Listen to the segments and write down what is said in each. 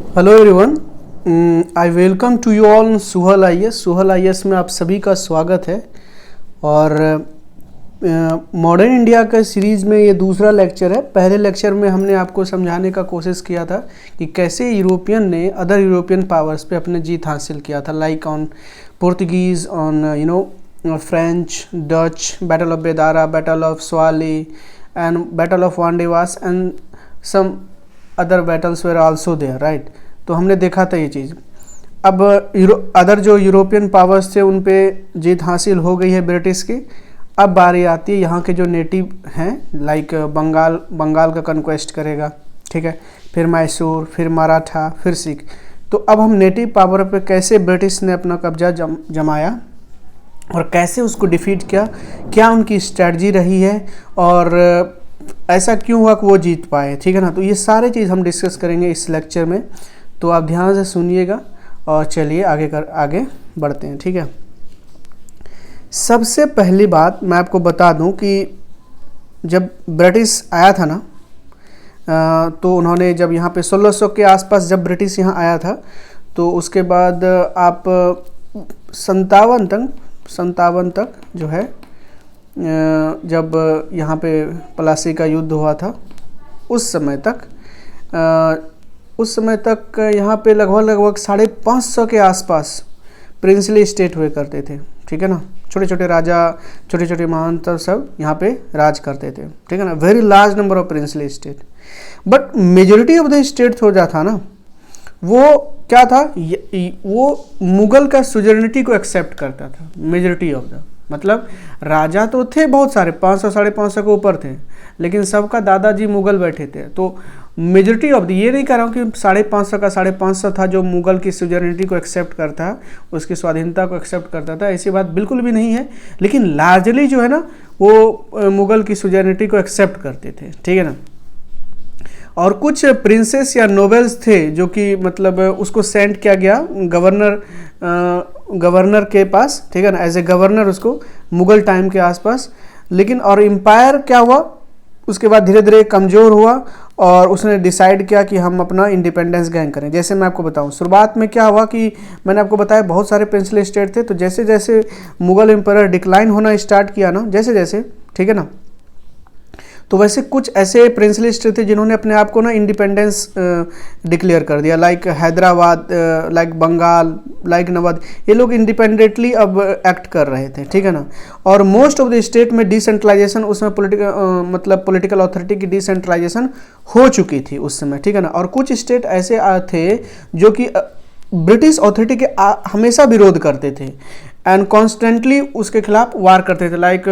Hello everyone, I welcome to you all Suhal IAS में आप सभी का स्वागत है। और मॉडर्न इंडिया का सीरीज़ में ये दूसरा लेक्चर है। पहले लेक्चर में हमने आपको समझाने का कोशिश किया था कि कैसे यूरोपियन ने अदर यूरोपियन पावर्स पे अपने जीत हासिल किया था, like on Portuguese, on French, Dutch, battle of Bedara, battle of Swally and battle of Wandiwash and some other battles were also there, right. तो हमने देखा था ये चीज़। अब अदर जो यूरोपियन पावर्स थे उन पे जीत हासिल हो गई है ब्रिटिश की। अब बारी आती है यहाँ के जो नेटिव हैं, लाइक बंगाल का कन्क्वेस्ट करेगा, ठीक है, फिर मैसूर, फिर मराठा, फिर सिख। तो अब हम नेटिव पावर पे कैसे ब्रिटिश ने अपना कब्जा जमाया और कैसे उसको डिफीट किया, क्या उनकी स्ट्रेटजी रही है और ऐसा क्यों हुआ कि वो जीत पाए, ठीक है ना। तो ये सारे चीज़ हम डिस्कस करेंगे इस लेक्चर में, तो आप ध्यान से सुनिएगा और चलिए आगे बढ़ते हैं, ठीक है। सबसे पहली बात मैं आपको बता दूं कि जब ब्रिटिश आया था ना, तो उन्होंने जब यहाँ पे 1600 के आसपास जब ब्रिटिश यहाँ आया था, तो उसके बाद आप 57 तक जो है, जब यहाँ पे प्लासी का युद्ध हुआ था, उस समय तक यहाँ पे लगभग 550 के आसपास प्रिंसली स्टेट हुए करते थे, ठीक है ना। छोटे छोटे राजा, छोटे छोटे महंत सब यहाँ पे राज करते थे, ठीक है ना। Very large number of princely state, but majority of the state हो जाता ना, वो क्या था, वो मुगल का सुजर्निटी को एक्सेप्ट करता था। मेजोरिटी ऑफ द मतलब राजा तो थे बहुत सारे, 500 550 के ऊपर थे, लेकिन सबका दादाजी मुगल बैठे थे। तो मेजोरिटी ऑफ द, ये नहीं कह रहा हूँ कि 550 का 550 था जो मुगल की सुजर्निटी को एक्सेप्ट करता है, उसकी स्वाधीनता को एक्सेप्ट करता था, ऐसी बात बिल्कुल भी नहीं है। लेकिन लार्जली जो है ना, वो मुगल की सुजर्निटी को एक्सेप्ट करते थे, ठीक है ना। और कुछ प्रिंसेस या नोबल्स थे जो कि मतलब उसको सेंड किया गया गवर्नर के पास, ठीक है ना, एज ए गवर्नर उसको, मुगल टाइम के आसपास। लेकिन और एम्पायर क्या हुआ, उसके बाद धीरे धीरे कमज़ोर हुआ और उसने डिसाइड किया कि हम अपना इंडिपेंडेंस गेन करें। जैसे मैं आपको बताऊं, शुरुआत में क्या हुआ कि मैंने आपको बताया बहुत सारे प्रिंसली स्टेट थे, तो जैसे जैसे मुगल एम्पायर डिक्लाइन होना स्टार्ट किया ना, जैसे जैसे, ठीक है ना, तो वैसे कुछ ऐसे प्रिंसली स्टेट थे जिन्होंने अपने आप को ना इंडिपेंडेंस डिक्लेयर कर दिया, like Hyderabad, like Bengal, like Nawad. ये लोग इंडिपेंडेंटली अब एक्ट कर रहे थे, ठीक है ना। और मोस्ट ऑफ द स्टेट में डिसेंट्रलाइजेशन, उसमें पॉलिटिकल अथॉरिटी की डिसेंट्रलाइजेशन हो चुकी थी उस समय, ठीक है ना। और कुछ स्टेट ऐसे थे जो कि ब्रिटिश अथॉरिटी के हमेशा विरोध करते थे एंड कॉन्स्टेंटली उसके खिलाफ वार करते थे, लाइक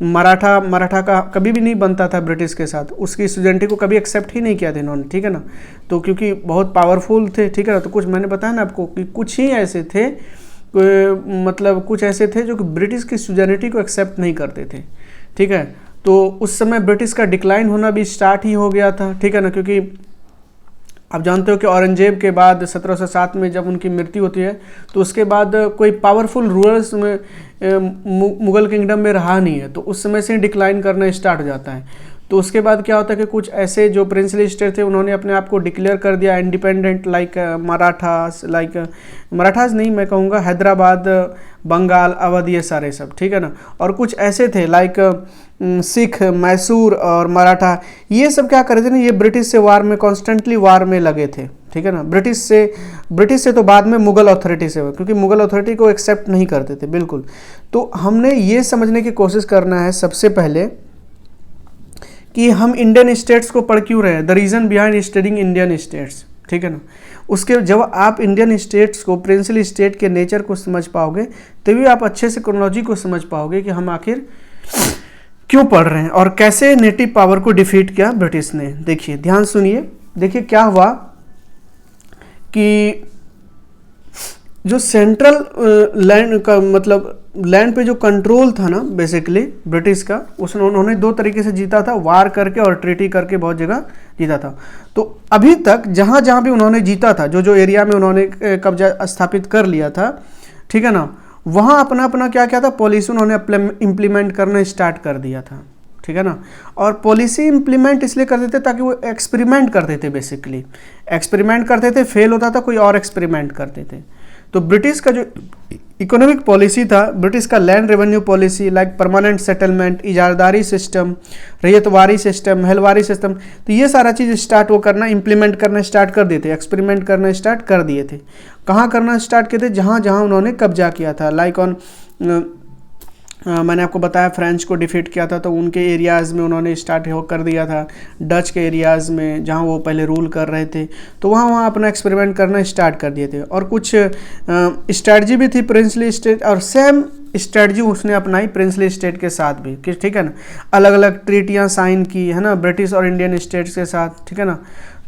मराठा का कभी भी नहीं बनता था ब्रिटिश के साथ, उसकी सुजर्निटी को कभी एक्सेप्ट ही नहीं किया था इन्होंने, ठीक है ना। तो क्योंकि बहुत पावरफुल थे, ठीक है ना। तो कुछ मैंने बताया ना आपको कि कुछ ही ऐसे थे, मतलब कुछ ऐसे थे जो कि ब्रिटिश की सुजर्निटी को एक्सेप्ट नहीं करते थे, ठीक है। तो उस समय ब्रिटिश का डिक्लाइन होना भी स्टार्ट ही हो गया था, ठीक है ना। क्योंकि आप जानते हो कि औरंगजेब के बाद 1707 में जब उनकी मृत्यु होती है, तो उसके बाद कोई पावरफुल रूलर्स में मुगल किंगडम में रहा नहीं है, तो उस समय से डिक्लाइन करना स्टार्ट हो जाता है। तो उसके बाद क्या होता है कि कुछ ऐसे जो प्रिंसली स्टेट थे उन्होंने अपने आप को डिक्लेयर कर दिया इंडिपेंडेंट, लाइक मराठास नहीं, मैं कहूँगा हैदराबाद, बंगाल, अवध, ये सारे सब, ठीक है ना। और कुछ ऐसे थे लाइक सिख, मैसूर और मराठा, ये सब क्या कर रहे थे ना, ये ब्रिटिश से वार में, कॉन्स्टेंटली वार में लगे थे, ठीक है ना। ब्रिटिश से तो बाद में मुगल अथॉरिटी से हुआ, क्योंकि मुगल अथॉरिटी को एक्सेप्ट नहीं करते थे बिल्कुल। तो हमने ये समझने की कोशिश करना है सबसे पहले कि हम इंडियन स्टेट्स को पढ़ क्यों रहे हैं, the reason behind studying Indian states, ठीक है ना। उसके जब आप इंडियन स्टेट्स को, प्रिंसली स्टेट के नेचर को समझ पाओगे, तभी आप अच्छे से क्रोनोलॉजी को समझ पाओगे कि हम आखिर क्यों पढ़ रहे हैं और कैसे नेटिव पावर को डिफीट किया ब्रिटिश ने। देखिए, ध्यान सुनिए, देखिए क्या हुआ कि जो सेंट्रल लैंड का, मतलब लैंड पे जो कंट्रोल था ना बेसिकली ब्रिटिश का, उसने उन्होंने दो तरीके से जीता था, वार करके और ट्रीटी करके बहुत जगह जीता था। तो अभी तक जहाँ जहाँ भी उन्होंने जीता था, जो जो एरिया में उन्होंने कब्जा स्थापित कर लिया था, ठीक है ना, वहाँ अपना अपना क्या क्या था, पॉलिसी उन्होंने इम्प्लीमेंट करना स्टार्ट कर दिया था, ठीक है ना। और पॉलिसी इम्प्लीमेंट इसलिए करते थे ताकि वो एक्सपेरिमेंट करते थे, बेसिकली एक्सपेरिमेंट करते थे, फेल होता था कोई और एक्सपेरिमेंट करते थे। तो ब्रिटिश का जो इकोनॉमिक पॉलिसी था, ब्रिटिश का land revenue policy like permanent settlement, Izaradari system, Ryotwari system, Mahalwari system, तो ये सारा चीज़ स्टार्ट वो करना, इम्प्लीमेंट करना स्टार्ट कर दिए थे, एक्सपेरिमेंट करना स्टार्ट कर दिए थे। कहाँ करना स्टार्ट किए थे? जहाँ जहाँ उन्होंने कब्जा किया था, लाइक ऑन मैंने आपको बताया फ्रेंच को डिफीट किया था, तो उनके एरियाज़ में उन्होंने स्टार्ट हो कर दिया था। डच के एरियाज़ में जहाँ वो पहले रूल कर रहे थे, तो वहाँ अपना एक्सपेरिमेंट करना स्टार्ट कर दिए थे। और कुछ स्ट्रैटेजी भी थी प्रिंसली स्टेट, और सेम स्ट्रैटेजी उसने अपनाई प्रिंसली स्टेट के साथ भी, ठीक है ना। अलग अलग ट्रीटियाँ साइन की, है ना, ब्रिटिश और इंडियन स्टेट्स के साथ, ठीक है ना।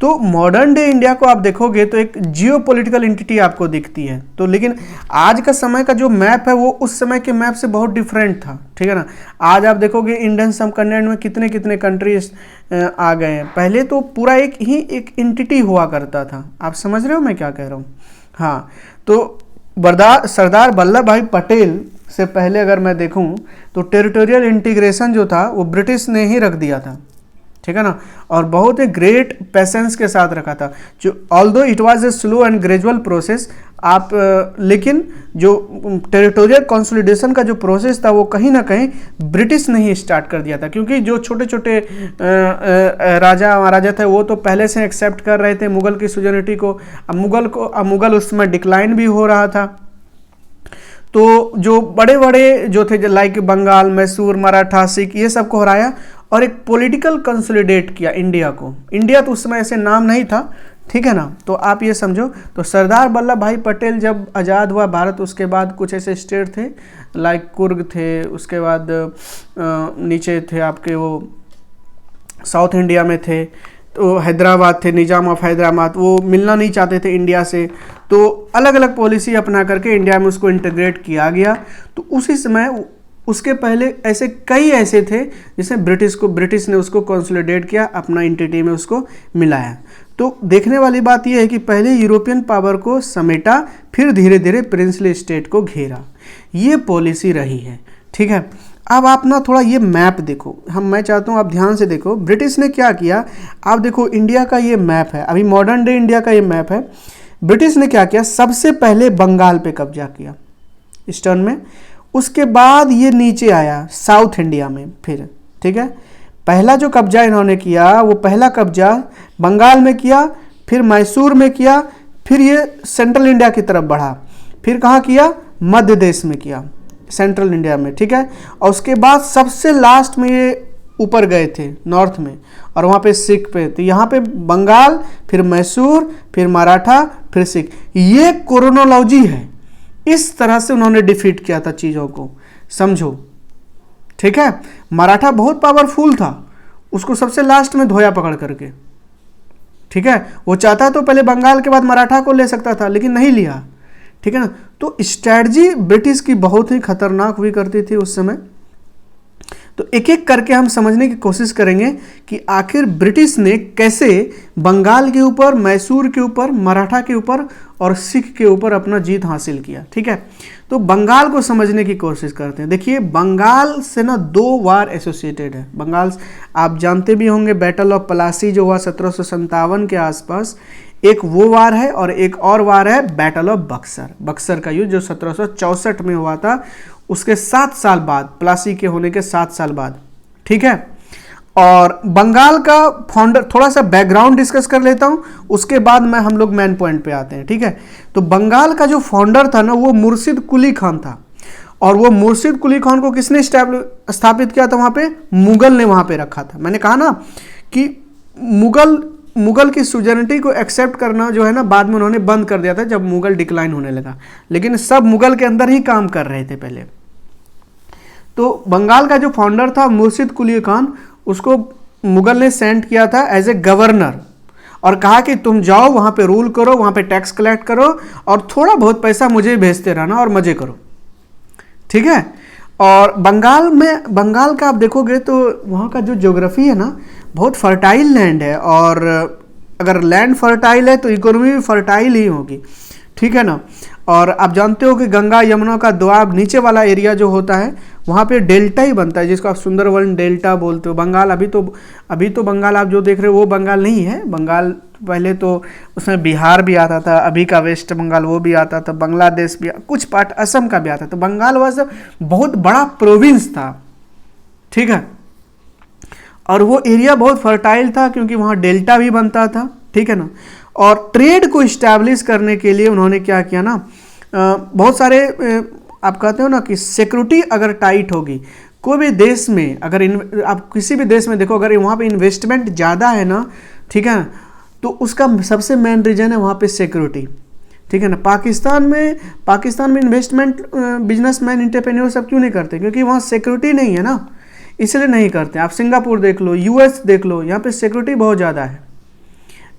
तो मॉडर्न डे इंडिया को आप देखोगे तो एक जियो पॉलिटिकल एंटिटी आपको दिखती है। तो लेकिन आज का समय का जो मैप है वो उस समय के मैप से बहुत डिफरेंट था, ठीक है ना। आज आप देखोगे इंडियन सबकॉन्टिनेंट में कितने कितने कंट्रीज आ गए हैं। पहले तो पूरा एक एंटिटी हुआ करता था। आप समझ रहे हो मैं क्या कह रहा हूँ? हाँ, तो सरदार वल्लभ भाई पटेल से पहले अगर मैं देखूं तो टेरिटोरियल इंटीग्रेशन जो था वो ब्रिटिश ने ही रख दिया था, ठीक है ना। और बहुत ही ग्रेट पेशेंस के साथ रखा था, जो although it was a slow and gradual process, आप लेकिन जो टेरिटोरियल कंसोलिडेशन का जो प्रोसेस था वो कहीं ना कहीं ब्रिटिश ने ही स्टार्ट कर दिया था। क्योंकि जो छोटे छोटे राजा महाराजा थे वो तो पहले से एक्सेप्ट कर रहे थे मुगल की सुजनिटी को। अब मुगल उस समय डिक्लाइन भी हो रहा था। तो जो बड़े बड़े जो थे लाइक बंगाल, मैसूर, मराठा, सिख, ये सबको हराया और एक पॉलिटिकल कंसोलिडेट किया इंडिया को। इंडिया तो उस समय ऐसे नाम नहीं था, ठीक है ना। तो आप ये समझो, तो सरदार वल्लभ भाई पटेल जब आज़ाद हुआ भारत, उसके बाद कुछ ऐसे स्टेट थे लाइक कुर्ग थे, उसके बाद नीचे थे आपके वो साउथ इंडिया में थे, तो हैदराबाद थे, निजाम ऑफ हैदराबाद, वो मिलना नहीं चाहते थे इंडिया से। तो अलग अलग पॉलिसी अपना करके इंडिया में उसको इंटीग्रेट किया गया। तो उसी समय उसके पहले ऐसे कई ऐसे थे जिसे ब्रिटिश ने उसको कंसोलिडेट किया, अपना एंटिटी में उसको मिलाया। तो देखने वाली बात यह है कि पहले यूरोपियन पावर को समेटा, फिर धीरे धीरे प्रिंसली स्टेट को घेरा, ये पॉलिसी रही है, ठीक है। अब आप ना थोड़ा ये मैप देखो, मैं चाहता हूँ आप ध्यान से देखो ब्रिटिश ने क्या किया। आप देखो इंडिया का ये मैप है, अभी मॉडर्न डे इंडिया का ये मैप है। ब्रिटिश ने क्या किया, सबसे पहले बंगाल पे कब्जा किया ईस्टर्न में, उसके बाद ये नीचे आया साउथ इंडिया में फिर, ठीक है। पहला जो कब्जा इन्होंने किया वो पहला कब्जा बंगाल में किया, फिर मैसूर में किया, फिर ये सेंट्रल इंडिया की तरफ बढ़ा, फिर कहाँ किया, मध्य देश में किया, सेंट्रल इंडिया में, ठीक है। और उसके बाद सबसे लास्ट में ये ऊपर गए थे नॉर्थ में, और वहाँ पे सिख पे, तो यहाँ पे बंगाल, फिर मैसूर, फिर मराठा, फिर सिख, ये क्रोनोलॉजी है। इस तरह से उन्होंने डिफीट किया था चीज़ों को, समझो, ठीक है। मराठा बहुत पावरफुल था, उसको सबसे लास्ट में धोया पकड़ करके, ठीक है। वो चाहता तो पहले बंगाल के बाद मराठा को ले सकता था, लेकिन नहीं लिया, ठीक है ना। तो स्ट्रैटेजी ब्रिटिश की बहुत ही खतरनाक हुई करती थी उस समय। तो एक एक करके हम समझने की कोशिश करेंगे कि आखिर ब्रिटिश ने कैसे बंगाल के ऊपर, मैसूर के ऊपर, मराठा के ऊपर और सिख के ऊपर अपना जीत हासिल किया, ठीक है। तो बंगाल को समझने की कोशिश करते हैं। देखिए बंगाल से ना दो वार एसोसिएटेड है। बंगाल आप जानते भी होंगे, बैटल ऑफ प्लासी जो हुआ 1757 के आसपास, एक वो वार है, और एक और वार है बैटल ऑफ बक्सर का युद्ध जो 1764 में हुआ था, उसके 7 साल बाद, प्लासी के होने के 7 साल बाद, ठीक है। और बंगाल का फाउंडर, थोड़ा सा बैकग्राउंड डिस्कस कर लेता हूं, उसके बाद हम लोग मेन पॉइंट पे आते हैं, ठीक है। तो बंगाल का जो फाउंडर था ना, वो मुर्शिद कुली खान था। और वो मुर्शिद कुली खान को किसने स्थापित किया था वहां पे? मुगल ने वहां पे रखा था। मैंने कहा ना कि मुगल की सुजनिटी को एक्सेप्ट करना जो है ना, बाद में उन्होंने बंद कर दिया था जब मुगल डिक्लाइन होने लगा, लेकिन सब मुगल के अंदर ही काम कर रहे थे पहले। तो बंगाल का जो फाउंडर था मुर्शिद कुली खान, उसको मुगल ने सेंड किया था एज ए गवर्नर, और कहा कि तुम जाओ वहां पे रूल करो, वहां पे टैक्स कलेक्ट करो, और थोड़ा बहुत पैसा मुझे भेजते रहना और मजे करो, ठीक है। और बंगाल का आप देखोगे तो वहाँ का जो ज्योग्राफी है ना, बहुत फर्टाइल लैंड है, और अगर लैंड फर्टाइल है तो इकोनॉमी भी फर्टाइल ही होगी, ठीक है ना। और आप जानते हो कि गंगा यमुना का दोआब नीचे वाला एरिया जो होता है वहाँ पे डेल्टा ही बनता है, जिसको आप सुंदरवन डेल्टा बोलते हो। बंगाल अभी तो बंगाल आप जो देख रहे हो वो बंगाल नहीं है। बंगाल पहले तो उसमें बिहार भी आता था, अभी का वेस्ट बंगाल वो भी आता था, बांग्लादेश भी, कुछ पार्ट असम का भी आता था। बंगाल वह बहुत बड़ा प्रोविंस था, ठीक है, और वो एरिया बहुत फर्टाइल था क्योंकि वहाँ डेल्टा भी बनता था, ठीक है ना। और ट्रेड को इस्टेब्लिश करने के लिए उन्होंने क्या किया ना, बहुत सारे आप कहते हो ना कि सिक्योरिटी अगर टाइट होगी कोई भी देश में, अगर आप किसी भी देश में देखो, अगर वहाँ पे इन्वेस्टमेंट ज़्यादा है ना, ठीक है, तो उसका सबसे मेन रीजन है वहाँ पे सिक्योरिटी, ठीक है ना। पाकिस्तान में इन्वेस्टमेंट बिजनेसमैन एंटरप्रेन्योर सब क्यों नहीं करते? क्योंकि वहाँ सिक्योरिटी नहीं है ना, इसलिए नहीं करते। आप सिंगापुर देख लो, यूएस देख लो, यहाँ पे सिक्योरिटी बहुत ज़्यादा है,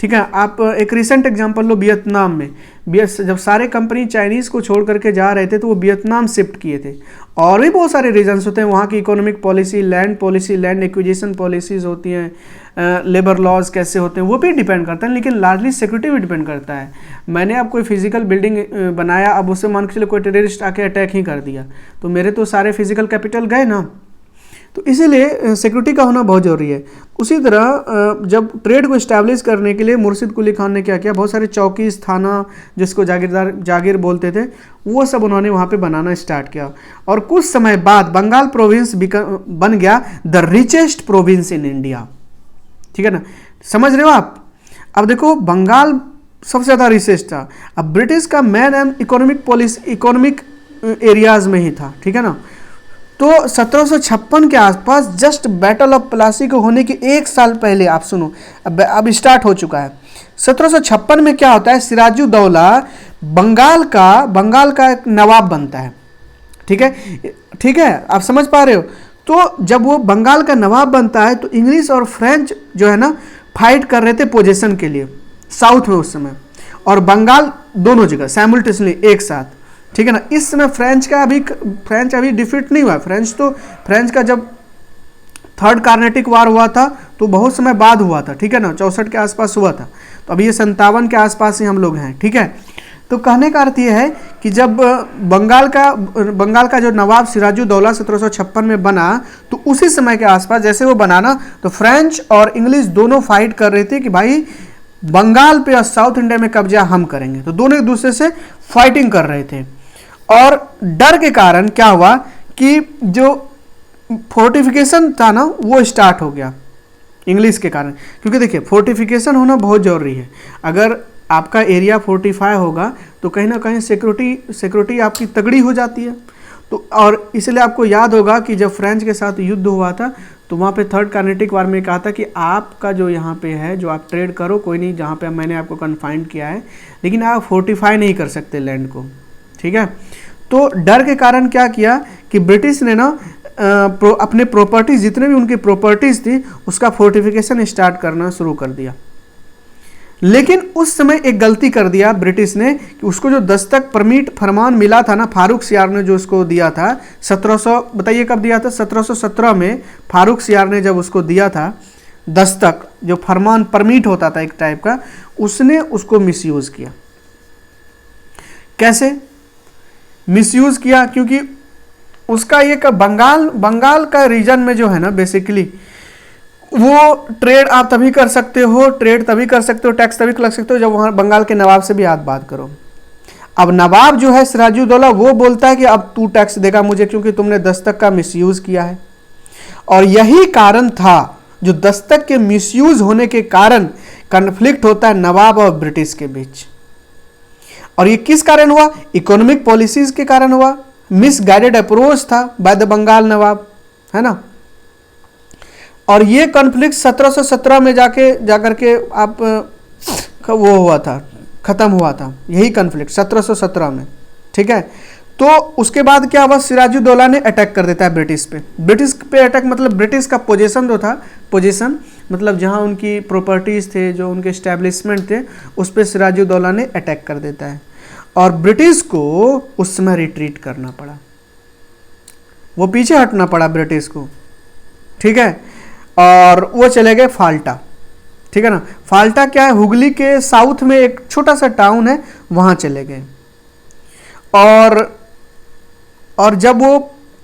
ठीक है। आप एक रिसेंट एग्जांपल लो, वियतनाम में जब सारे कंपनी चाइनीज़ को छोड़ करके जा रहे थे तो वो वियतनाम शिफ्ट किए थे। और भी बहुत सारे रीजन्स होते हैं, वहाँ की economic policy, land acquisition policies होती हैं, लेबर लॉज कैसे होते हैं वो भी डिपेंड करता है, लेकिन लार्जली सिक्योरिटी भी डिपेंड करता है। मैंने अब कोई फिजिकल बिल्डिंग बनाया, अब उससे मान के चलो कोई टेररिस्ट आके अटैक ही कर दिया तो मेरे तो सारे फिजिकल कैपिटल गए ना। तो इसीलिए सिक्योरिटी का होना बहुत ज़रूरी है। उसी तरह जब ट्रेड को इस्टेब्लिश करने के लिए मुर्शिद कुली खान ने क्या किया, बहुत सारे चौकीस, थाना, जिसको जागीर बोलते थे, वो सब उन्होंने वहाँ पे बनाना स्टार्ट किया। और कुछ समय बाद बंगाल प्रोविंस बन गया the richest province in India, ठीक है ना। समझ रहे हो आप? अब देखो, बंगाल सबसे ज़्यादा रिचेस्ट था। अब ब्रिटिश का मेन एम इकोनॉमिक एरियाज में ही था, ठीक है ना। तो 1756 के आसपास, जस्ट बैटल ऑफ प्लासी को होने के एक साल पहले, आप सुनो, अब स्टार्ट हो चुका है। 1756 में क्या होता है, सिराजुद्दौला बंगाल का एक नवाब बनता है, ठीक है, आप समझ पा रहे हो। तो जब वो बंगाल का नवाब बनता है तो इंग्लिश और फ्रेंच जो है ना फाइट कर रहे थे पोजीशन के लिए साउथ में उस समय, और बंगाल दोनों जगह साइमल्टेनियसली एक साथ, ठीक है ना। इस समय फ्रेंच अभी डिफीट नहीं हुआ। फ्रेंच का जब थर्ड कार्नेटिक वार हुआ था तो बहुत समय बाद हुआ था, ठीक है ना, 64 के आसपास हुआ था। तो अभी ये 57 के आसपास ही हम लोग हैं, ठीक है। तो कहने का अर्थ ये है कि जब बंगाल का जो नवाब सिराजुद्दौला 1756 में बना, तो उसी समय के आसपास जैसे वो बना ना, तो फ्रेंच और इंग्लिश दोनों फाइट कर रहे थे कि भाई बंगाल पे और साउथ इंडिया में कब्जा हम करेंगे। तो दोनों एक दूसरे से फाइटिंग कर रहे थे, और डर के कारण क्या हुआ कि जो फोर्टिफिकेशन था ना वो स्टार्ट हो गया इंग्लिश के कारण। क्योंकि देखिए, फोर्टिफिकेशन होना बहुत ज़रूरी है। अगर आपका एरिया फोर्टिफाई होगा तो कहीं ना कहीं सिक्योरिटी आपकी तगड़ी हो जाती है। तो और इसलिए आपको याद होगा कि जब फ्रेंच के साथ युद्ध हुआ था तो वहाँ पे थर्ड कार्नेटिक वार में कहा था कि आपका जो यहाँ पे है, जो आप ट्रेड करो कोई नहीं, जहाँ पे मैंने आपको कन्फाइंड किया है, लेकिन आप फोर्टिफाई नहीं कर सकते लैंड को, ठीक है। तो डर के कारण क्या किया कि ब्रिटिश ने ना अपने प्रॉपर्टीज, जितने भी उनकी प्रॉपर्टीज थी, उसका फोर्टिफिकेशन स्टार्ट करना शुरू कर दिया। लेकिन उस समय एक गलती कर दिया ब्रिटिश ने कि उसको जो दस्तक परमिट फरमान मिला था ना, फारूक सियार ने जो उसको दिया था 1700, बताइए कब दिया था, 1717 में फारूक सियार ने जब उसको दिया था दस्तक, जो फरमान परमिट होता था एक टाइप का, उसने उसको मिसयूज किया। कैसे मिसयूज किया? क्योंकि उसका ये बंगाल का रीजन में जो है ना, बेसिकली वो ट्रेड आप तभी कर सकते हो, टैक्स तभी लग सकते हो जब वहाँ बंगाल के नवाब से भी आप बात करो। अब नवाब जो है सिराजुद्दौला, वो बोलता है कि अब तू टैक्स देगा मुझे, क्योंकि तुमने दस्तक का मिसयूज किया है। और यही कारण था, जो दस्तक के मिसयूज होने के कारण कन्फ्लिक्ट होता है नवाब और ब्रिटिश के बीच। और ये किस कारण हुआ? इकोनॉमिक पॉलिसीज के कारण हुआ, मिसगाइडेड अप्रोच था बाय द बंगाल नवाब, है ना। और ये कॉन्फ्लिक्ट 1717 में जाकर के आप वो हुआ था, खत्म हुआ था यही कॉन्फ्लिक्ट 1717 में, ठीक है। तो उसके बाद क्या हुआ, सिराजुद्दौला ने अटैक कर देता है ब्रिटिश पे अटैक, मतलब ब्रिटिश का पोजीशन जो था, पोजीशन मतलब जहां उनकी प्रॉपर्टीज थे, जो उनके एस्टेब्लिशमेंट थे, उस पर सिराजुद्दौला ने अटैक कर देता है। और ब्रिटिश को उस समय रिट्रीट करना पड़ा, वो पीछे हटना पड़ा ब्रिटिश को, ठीक है। और वो चले गए फाल्टा, ठीक है ना। फाल्टा क्या है, हुगली के साउथ में एक छोटा सा टाउन है, वहां चले गए। और जब वो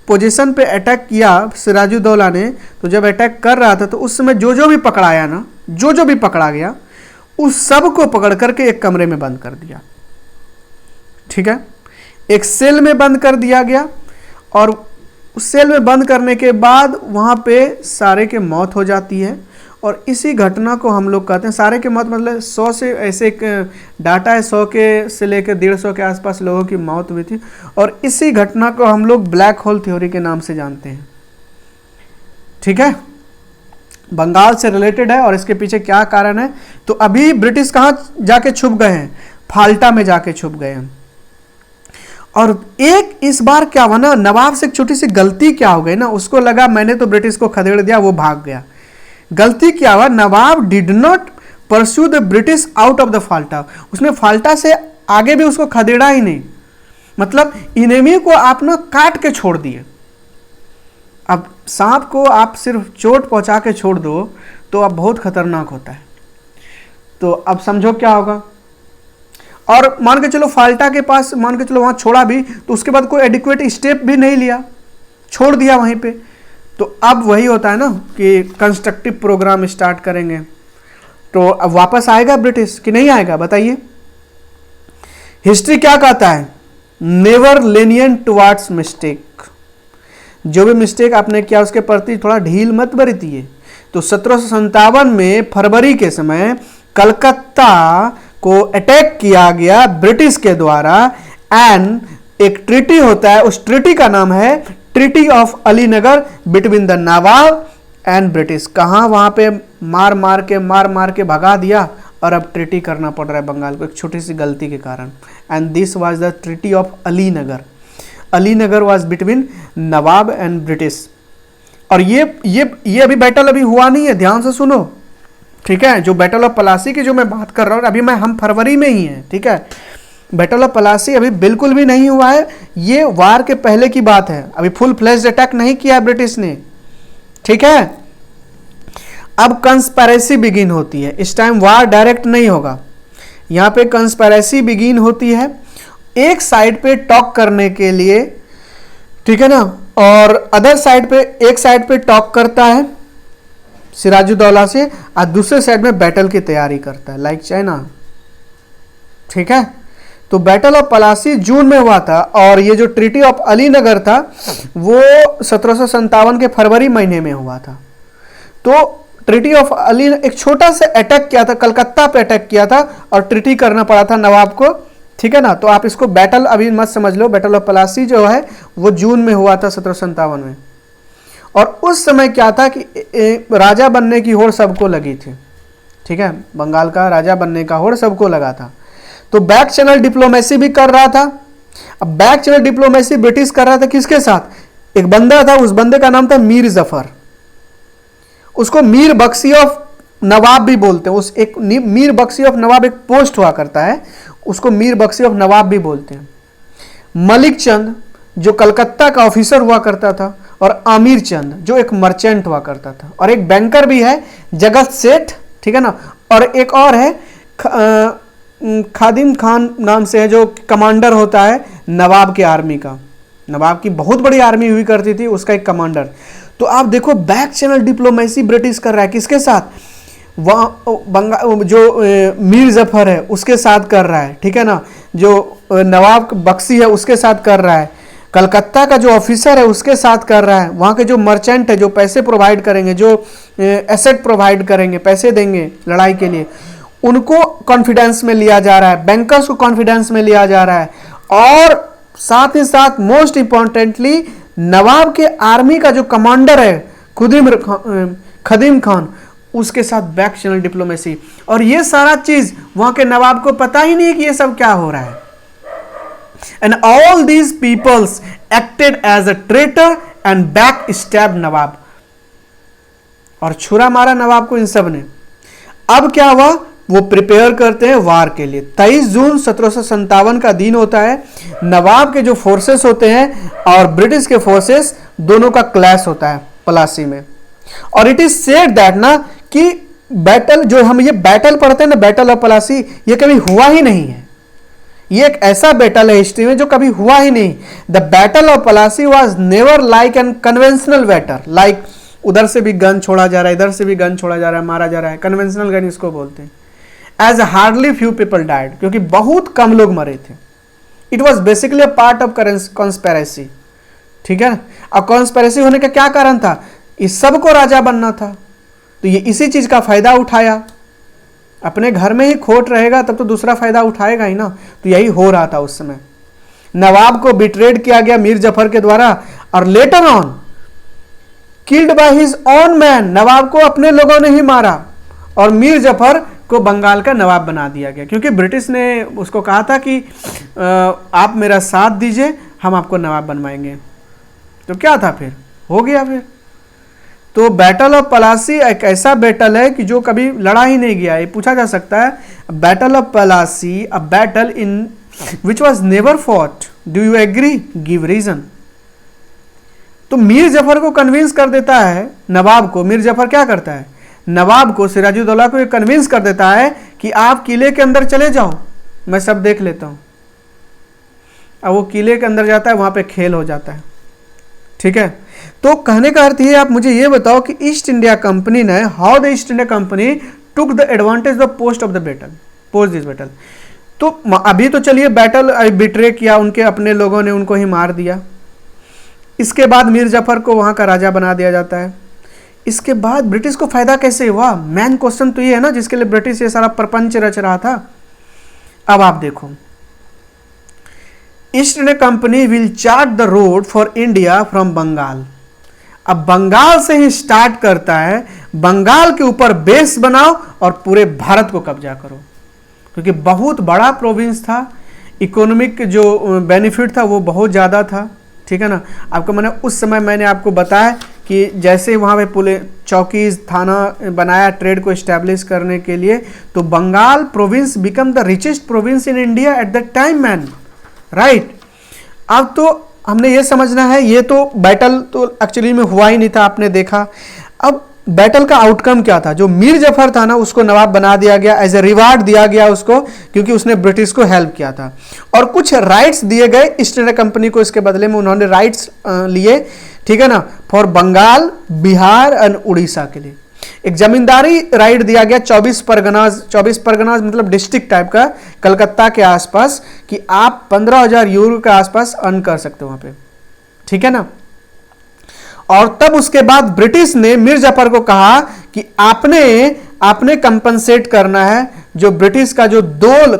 पोजीशन पे अटैक किया सिराजुद्दौला ने, तो जब अटैक कर रहा था तो उस समय जो जो भी पकड़ाया ना, जो जो भी पकड़ा गया, उस सब को पकड़ करके एक कमरे में बंद कर दिया। ठीक है, एक सेल में बंद कर दिया गया, और उस सेल में बंद करने के बाद वहाँ पे सारे के मौत हो जाती है। और इसी घटना को हम लोग कहते हैं, सारे के मौत मतलब 100 से ऐसे एक डाटा है, 100 के से लेकर 150 के आसपास लोगों की मौत हुई थी। और इसी घटना को हम लोग ब्लैक होल थ्योरी के नाम से जानते हैं। ठीक है, बंगाल से रिलेटेड है। और इसके पीछे क्या कारण है, तो अभी ब्रिटिश कहाँ जाके छुप गए हैं, फाल्टा में जाके छुप गए हैं। और एक इस बार क्या हुआ ना, नवाब से एक छोटी सी गलती क्या हो गई ना, उसको लगा मैंने तो ब्रिटिश को खदेड़ दिया, वो भाग गया। गलती क्या हुआ, nawab did not pursue the British out of the Falta, उसने फाल्टा से आगे भी उसको खदेड़ा ही नहीं, मतलब इनेमी को आप ना काट के छोड़ दिए। अब सांप को आप सिर्फ चोट पहुंचा के छोड़ दो तो अब बहुत खतरनाक होता है। तो अब समझो क्या होगा। और मान के चलो फाल्टा के पास, मान के चलो वहां छोड़ा भी, तो उसके बाद कोई एडिक्वेट स्टेप भी नहीं लिया, छोड़ दिया वहीं पे। तो अब वही होता है ना कि कंस्ट्रक्टिव प्रोग्राम स्टार्ट करेंगे, तो अब वापस आएगा ब्रिटिश कि नहीं आएगा, बताइए। हिस्ट्री क्या कहता है, नेवर lenient टुवार्ड्स मिस्टेक, जो भी मिस्टेक आपने किया उसके प्रति थोड़ा ढील मत बरतिए। तो 1757 में फरवरी के समय कलकत्ता को अटैक किया गया ब्रिटिश के द्वारा, एंड एक ट्रीटी होता है, उस ट्रीटी का नाम है treaty of Alinagar between the Nawab and British. कहाँ वहां पे मार मार के भगा दिया, और अब ट्रीटी करना पड़ रहा है बंगाल को एक छोटी सी गलती के कारण। And this was the treaty of Alinagar. Alinagar was between Nawab and British. और ये अभी बैटल अभी हुआ नहीं है, ध्यान से सुनो। ठीक है, जो बैटल ऑफ पलासी की जो मैं बात कर रहा हूँ अभी, हम फरवरी में ही हैं। ठीक है, बैटल ऑफ पलासी अभी बिल्कुल भी नहीं हुआ है, ये वार के पहले की बात है, अभी फुल फ्लेज्ड अटैक नहीं किया है ब्रिटिश ने। ठीक है, अब कंस्पिरेसी बिगिन होती है, इस टाइम वार डायरेक्ट नहीं होगा, यहां पे कंस्पिरेसी बिगिन होती है एक साइड पे टॉक करने के लिए। ठीक है ना, और अदर साइड पे, एक साइड पे टॉक करता है सिराजुद्दौला से, और दूसरे साइड में बैटल की तैयारी करता है, लाइक चाइना। ठीक है, तो बैटल ऑफ पलासी जून में हुआ था, और ये जो ट्रीटी ऑफ अलीनगर था वो 1757 के फरवरी महीने में हुआ था। तो ट्रीटी ऑफ अली, एक छोटा सा अटैक किया था, कलकत्ता पे अटैक किया था, और ट्रीटी करना पड़ा था नवाब को। ठीक है ना, तो आप इसको बैटल अभी मत समझ लो, बैटल ऑफ पलासी जो है वो जून में हुआ था 1757 में। और उस समय क्या था कि राजा बनने की होड़ सबको लगी थी। ठीक है, बंगाल का राजा बनने का होड़ सबको लगा था, तो बैक चैनल डिप्लोमेसी भी कर रहा था। अब बैक चैनल डिप्लोमेसी ब्रिटिश कर रहा था किसके साथ, एक बंदा था, उस बंदे का नाम था मीर जफर, उसको मीर बख्शी ऑफ नवाब भी बोलते हैं। उस एक मीर बख्शी ऑफ नवाब एक पोस्ट हुआ करता है, उसको मीर बख्शी ऑफ नवाब भी बोलते हैं। मलिक चंद जो कलकत्ता का ऑफिसर हुआ करता था, और आमिर चंद जो एक मर्चेंट हुआ करता था, और एक बैंकर भी है जगत सेठ। ठीक है ना, और एक और है खादिम खान नाम से है, जो कमांडर होता है नवाब के आर्मी का, नवाब की बहुत बड़ी आर्मी हुई करती थी, उसका एक कमांडर। तो आप देखो बैक चैनल डिप्लोमेसी ब्रिटिश कर रहा है किसके साथ, वहाँ जो मीर जफर है उसके साथ कर रहा है। ठीक है ना, जो नवाब बख्शी है उसके साथ कर रहा है, कलकत्ता का जो ऑफिसर है उसके साथ कर रहा है, वहाँ के जो मर्चेंट है जो पैसे प्रोवाइड करेंगे, जो एसेट प्रोवाइड करेंगे, पैसे देंगे लड़ाई के लिए, उनको कॉन्फिडेंस में लिया जा रहा है, बैंकर्स को कॉन्फिडेंस में लिया जा रहा है, और साथ ही साथ मोस्ट इंपॉर्टेंटली नवाब के आर्मी का जो कमांडर है खदीम खान, उसके साथ बैक चैनल डिप्लोमेसी। और ये सारा चीज वहां के नवाब को पता ही नहीं कि ये सब क्या हो रहा है। And all these peoples acted as a traitor and back stab nawab, और छुरा मारा नवाब को इन सब ने। अब क्या हुआ, वो प्रिपेयर करते हैं वार के लिए। 23 जून 1757 का दिन होता है, नवाब के जो फोर्सेस होते हैं और ब्रिटिश के फोर्सेस दोनों का क्लैश होता है पलासी में। और इट इज सेड दैट ना कि बैटल, जो हम ये बैटल पढ़ते हैं ना, बैटल ऑफ पलासी, ये कभी हुआ ही नहीं है, ये एक ऐसा बैटल है हिस्ट्री में जो कभी हुआ ही नहीं। The battle of Plassey was never like an conventional battle, like उधर से भी गन छोड़ा जा रहा है, इधर से भी गन छोड़ा जा रहा है, मारा जा रहा है, कन्वेंशनल गन इसको बोलते हैं। As hardly few people died, क्योंकि बहुत कम लोग मरे थे। It was basically a part of conspiracy, ठीक है ना। अब कॉन्स्पेरेसी होने का क्या कारण था, इस सबको राजा बनना था, तो ये इसी चीज का फायदा उठाया। अपने घर में ही खोट रहेगा तब तो दूसरा फायदा उठाएगा ही ना, तो यही हो रहा था उस समय। नवाब को बिट्रेड किया गया मीर जफर के द्वारा, और later on killed by his own man, नवाब को अपने लोगों ने ही मारा, और मीर जफर को बंगाल का नवाब बना दिया गया, क्योंकि ब्रिटिश ने उसको कहा था कि आप मेरा साथ दीजिए, हम आपको नवाब बनवाएंगे। तो क्या था, फिर हो गया फिर। तो बैटल ऑफ पलासी एक ऐसा बैटल है कि जो कभी लड़ा ही नहीं गया। ये पूछा जा सकता है, battle of Plassey a battle in which was never fought, do you agree, give reason. तो मीर जफर को कन्विंस कर देता है नवाब को। मीर जफर क्या करता है, नवाब को, सिराजुद्दौला को ये कन्विंस कर देता है कि आप किले के अंदर चले जाओ, मैं सब देख लेता हूं। अब वो किले के अंदर जाता है, वहां पे खेल हो जाता है, ठीक है। तो कहने का अर्थ ये, आप मुझे ये बताओ कि ईस्ट इंडिया कंपनी ने, how the East India company took the advantage of post of the battle, post this battle. तो अभी तो चलिए बैटल बिट्रे किया, उनके अपने लोगों ने उनको ही मार दिया। इसके बाद मीर जफर को वहां का राजा बना दिया जाता है। इसके बाद ब्रिटिश को फायदा कैसे हुआ, मैन क्वेश्चन तो ये है ना, जिसके लिए ब्रिटिश ये सारा प्रपंच रच रहा था। अब आप देखो, East India Company will chart the road for India from Bengal. अब बंगाल से ही स्टार्ट करता है, बंगाल के ऊपर बेस बनाओ और पूरे भारत को कब्जा करो, क्योंकि बहुत बड़ा प्रोविंस था, इकोनॉमिक जो बेनिफिट था वो बहुत ज़्यादा था, ठीक है ना। आपको मैंने उस समय मैंने आपको बताया कि जैसे वहाँ पे पुलिस चौकी थाना बनाया ट्रेड को इस्टेब्लिश करने के लिए, तो Bengal province become the richest province in India at that time man, right. अब तो हमने ये समझना है, ये तो बैटल तो एक्चुअली में हुआ ही नहीं था, आपने देखा। अब बैटल का आउटकम क्या था, जो मीर जफर था ना उसको नवाब बना दिया गया, एज ए रिवार्ड दिया गया उसको, क्योंकि उसने ब्रिटिश को हेल्प किया था, और कुछ राइट्स दिए गए ईस्ट इंडिया कंपनी को। इसके बदले में उन्होंने राइट्स लिए, ठीक है ना, फॉर बंगाल, बिहार एंड उड़ीसा के लिए। एक जमींदारी राइट दिया गया 24 परगनाज मतलब डिस्ट्रिक्ट टाइप का, कलकत्ता के आसपास, कि आप 15,000 यूरो के आसपास अर्न कर सकते हो वहां पे, ठीक है ना। और तब उसके बाद ब्रिटिश ने मीर जफर को कहा कि आपने कंपनसेट करना है जो ब्रिटिश का जो 2